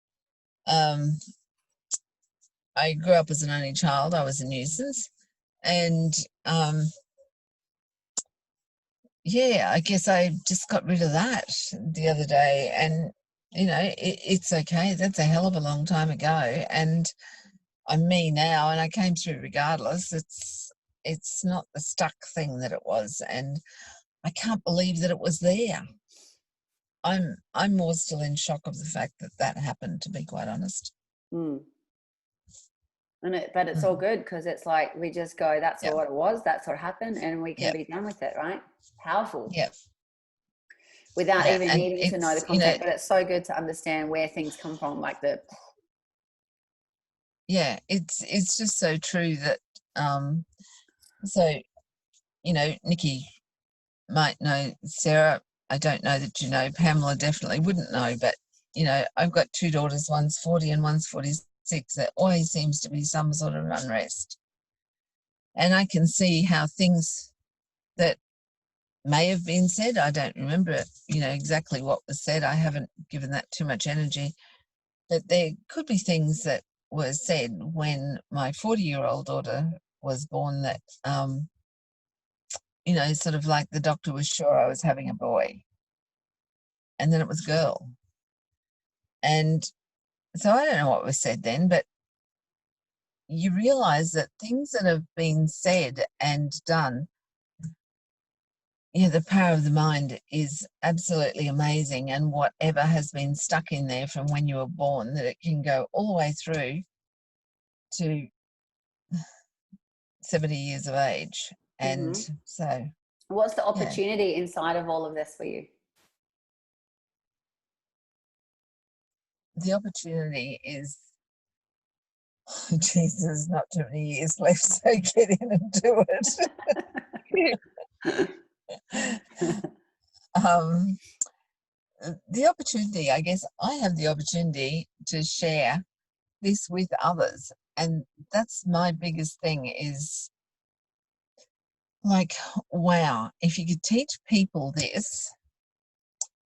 I grew up as an only child. I was a nuisance. And yeah, I guess I just got rid of that the other day. And, it's okay. That's a hell of a long time ago. And I'm me now, and I came through regardless. It's not the stuck thing that it was. And I can't believe that it was there. I'm more still in shock of the fact that happened, to be quite honest. But it's all good because it's like we just go, that's what it was, that's what happened, and we can be done with it, right? Powerful. Yeah. Without even needing to know the content, but it's so good to understand where things come from, like the. Yeah, it's just so true that so Nikki might know, Sarah, I don't know that you know, Pamela definitely wouldn't know, but I've got 2 daughters, one's 40 and one's 46. There always seems to be some sort of unrest, and I can see how things that may have been said, I don't remember exactly what was said. I haven't given that too much energy, but there could be things that were said when my 40-year-old daughter was born that sort of like the doctor was sure I was having a boy, and then it was a girl. And so I don't know what was said then, but you realize that things that have been said and done, the power of the mind is absolutely amazing. And whatever has been stuck in there from when you were born, that it can go all the way through to 70 years of age. And so what's the opportunity inside of all of this for you? The opportunity is, Jesus, not too many years left, so get in and do it. the opportunity, I guess I have the opportunity to share this with others. And that's my biggest thing is like, wow, if you could teach people this,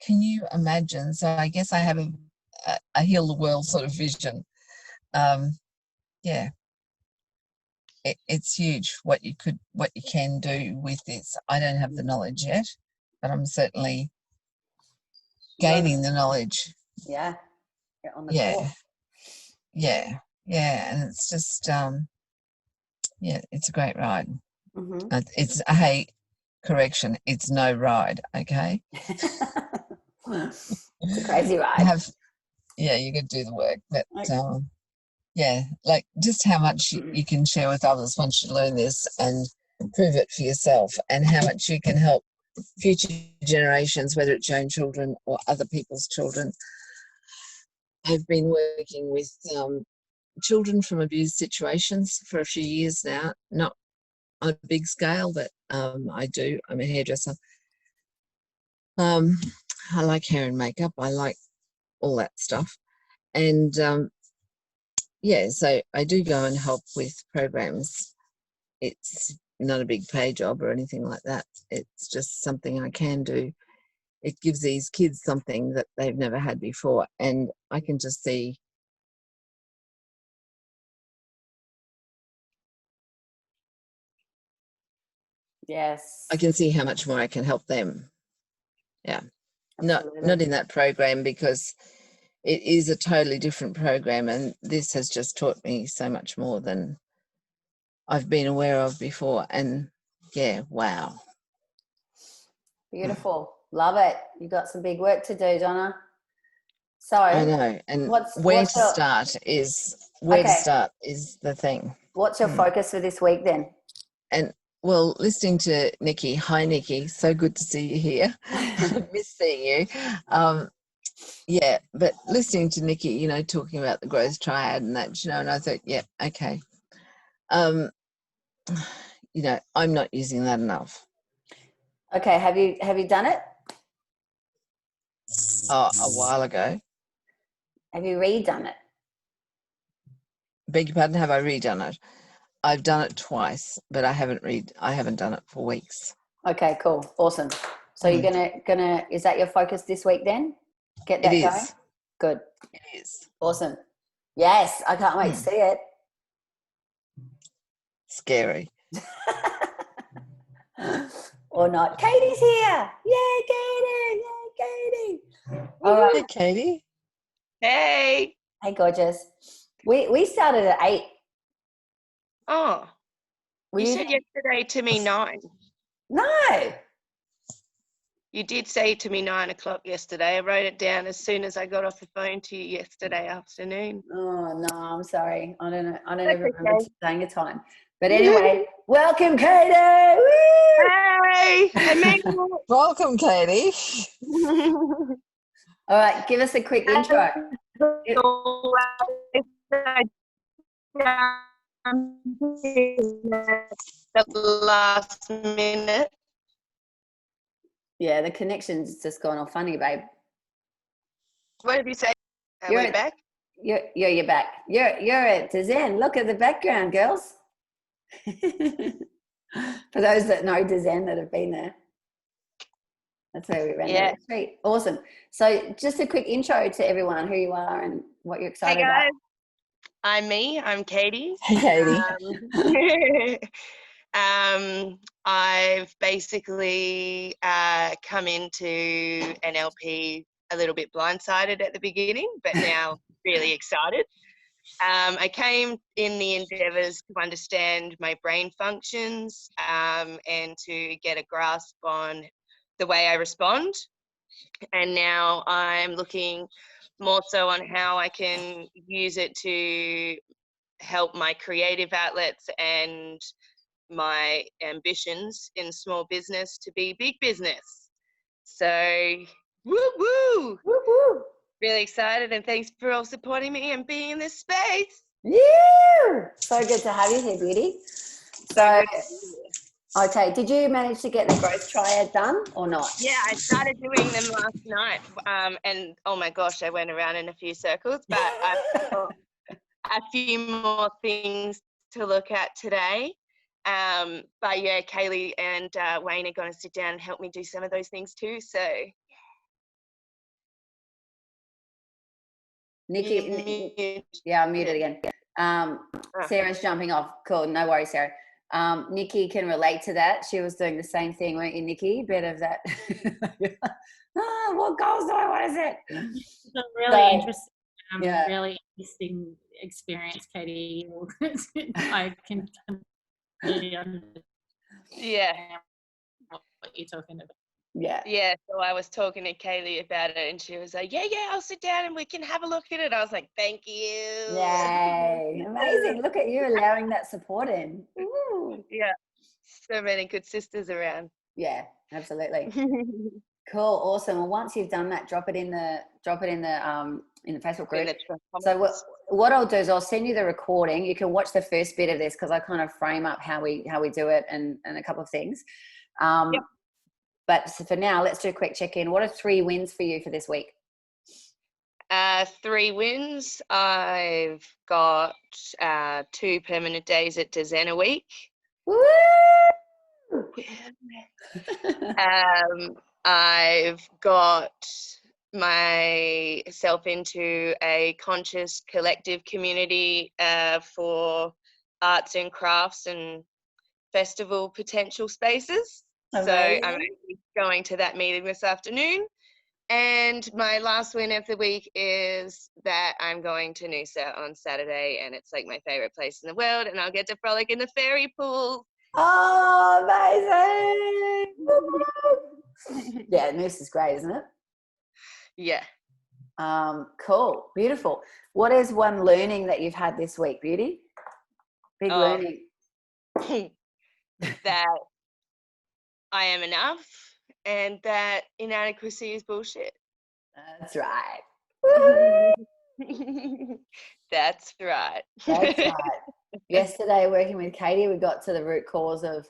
can you imagine? So I guess I have a heal the world sort of vision. Yeah, it's huge what you can do with this. I don't have the knowledge yet, but I'm certainly gaining the knowledge. Yeah. You're on the Yeah. course. Yeah, and it's just yeah, it's a great ride. Mm-hmm. It's hey, correction, it's no ride, okay? It's a crazy ride. You could do the work, but Okay. yeah, like just how much you can share with others once you learn this and prove it for yourself, and how much you can help future generations, whether it's your own children or other people's children. I've been working with children from abused situations for a few years now, not on a big scale, but I do. I'm a hairdresser. I like hair and makeup. I like all that stuff. And yeah, so I do go and help with programs. It's not a big pay job or anything like that. It's just something I can do. It gives these kids something that they've never had before. And I can just see Yes. I can see how much more I can help them. Yeah. Absolutely. Not in that program, because it is a totally different program, and this has just taught me so much more than I've been aware of before. And yeah, wow. Beautiful. Love it. You got some big work to do, Donna. So I know. And where to start is the thing. What's your focus for this week then? And well, listening to Nikki, hi Nikki, so good to see you here. Miss seeing you. Yeah, but listening to Nikki, you know, talking about the growth triad and that, you know, and I thought, yeah, okay. You know, I'm not using that enough. Okay, have you done it? Oh, a while ago. Have you redone it? Beg your pardon, have I redone it? I've done it twice, but I haven't done it for weeks. Okay, cool. Awesome. So you're gonna is that your focus this week then? Get that going? Good. It is. Awesome. Yes, I can't wait to see it. Scary. Or not. Katie's here. Yay, Katie. Yay, Katie. All right. Hey, Katie. Hey. Hey, gorgeous. We started at 8. Oh. You said yesterday to me 9. No. You did say to me 9 o'clock yesterday. I wrote it down as soon as I got off the phone to you yesterday afternoon. Oh no, I'm sorry. I don't even remember saying a time. But anyway, welcome, Katie. Woo! Hey, welcome, Katie. All right, give us a quick intro. At the last minute. Yeah, the connection's just gone all funny, babe. What did you say? Are we back? You're back. You're at Dezen. Look at the background, girls. For those that know Dezen that have been there. That's where we ran the retreat. Awesome. So just a quick intro to everyone, who you are and what you're excited about. I'm me. I'm Katie. Hey, Katie. I've basically come into NLP a little bit blindsided at the beginning, but now really excited. I came in the endeavours to understand my brain functions and to get a grasp on the way I respond. And now I'm looking more so on how I can use it to help my creative outlets and my ambitions in small business to be big business. So, woo woo! Woo woo! Really excited, and thanks for all supporting me and being in this space. Yeah! So good to have you here, beauty. So Okay, did you manage to get the growth triad done or not? Yeah, I started doing them last night, and oh my gosh, I went around in a few circles, but I've got a few more things to look at today. But yeah, Kaylee and Wayne are going to sit down and help me do some of those things too. So Nikki, yeah, I'm muted again. Sarah's jumping off. Cool, no worries, Sarah. Nikki can relate to that. She was doing the same thing, weren't you, Nikki? Bit of that. What goals do I want to set? It's a really interesting, yeah. really interesting experience, Katie. I can completely understand what you're talking about. Yeah, so I was talking to Kaylee about it, and she was like, yeah, I'll sit down and we can have a look at it. I was like, thank you. Yay, amazing. Look at you allowing that support in. Ooh. Yeah, so many good sisters around. Yeah, absolutely. Cool, awesome. Well, once you've done that, drop it in the Facebook group. So what I'll do is I'll send you the recording. You can watch the first bit of this because I kind of frame up how we do it and a couple of things. Yep. But so for now, let's do a quick check-in. What are 3 wins for you for this week? 3 wins. I've got 2 permanent days at Design a week. Woo! I've got myself into a conscious collective community for arts and crafts and festival potential spaces. Amazing. So I'm actually going to that meeting this afternoon. And my last win of the week is that I'm going to Noosa on Saturday, and it's like my favorite place in the world, and I'll get to frolic in the fairy pool. Oh, amazing. Yeah, Noosa's great, isn't it? Yeah. Cool, beautiful. What is one learning that you've had this week, Beauty? Big learning. That I am enough and that inadequacy is bullshit. That's right. That's right. That's right. Yesterday, working with Katie, we got to the root cause of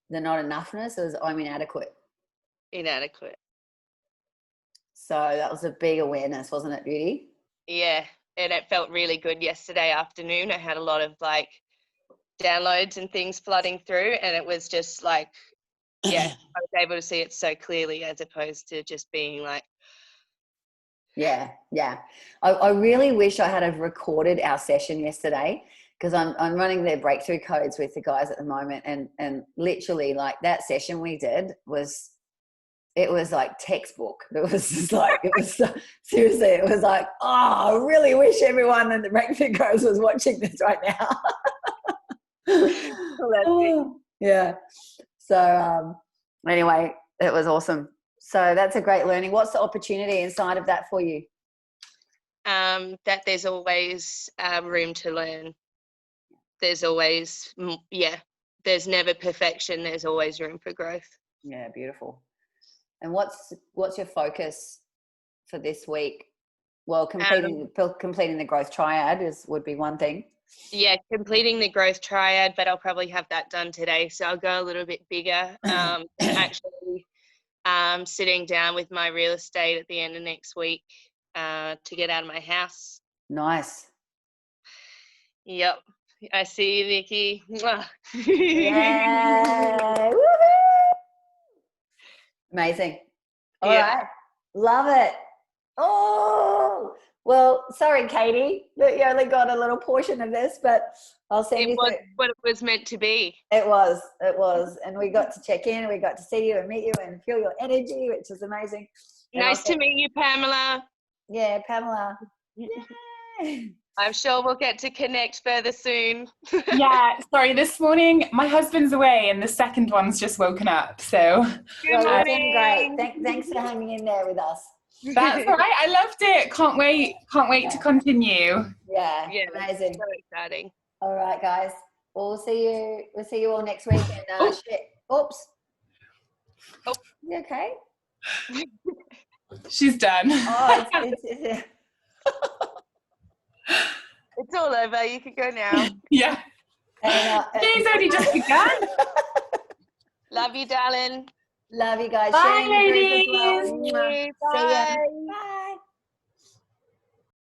the not enoughness. It was I'm inadequate. Inadequate. So that was a big awareness, wasn't it, Beauty? Yeah, and it felt really good yesterday afternoon. I had a lot of like downloads and things flooding through, and it was just like, yeah, I was able to see it so clearly as opposed to just being like, yeah. I really wish I had have recorded our session yesterday because I'm running their breakthrough codes with the guys at the moment, and literally like that session we did was like textbook. It was just like seriously, it was like, oh, I really wish everyone in the breakthrough codes was watching this right now. Yeah. So anyway, it was awesome. So that's a great learning. What's the opportunity inside of that for you? That there's always room to learn. There's always, there's never perfection. There's always room for growth. Yeah, beautiful. And what's your focus for this week? Well, completing the growth triad would be one thing. Yeah, completing the growth triad, but I'll probably have that done today. So I'll go a little bit bigger. Actually, sitting down with my real estate at the end of next week to get out of my house. Nice. Yep. I see you, Nikki. Yay. Amazing. All right. Love it. Oh, well, sorry, Katie, that you only got a little portion of this, but I'll send you. It was what it was meant to be. It was. And we got to check in, we got to see you and meet you and feel your energy, which is amazing. And nice to meet you, Pamela. Yeah, Pamela. Yay. I'm sure we'll get to connect further soon. Yeah, sorry, this morning my husband's away and the second one's just woken up, so. Well, you're doing great. Thanks for hanging in there with us. That's all right. I loved it. Can't wait to continue. Yeah, amazing. So exciting. All right, guys. We'll see you all next week. And oops. Oh, you okay? She's done. Oh, it's it's all over. You can go now. Yeah. And, She's only just begun. Love you, darling. love you guys. Bye, Sharing the group as well. ladies. Mwah. See ya. Bye.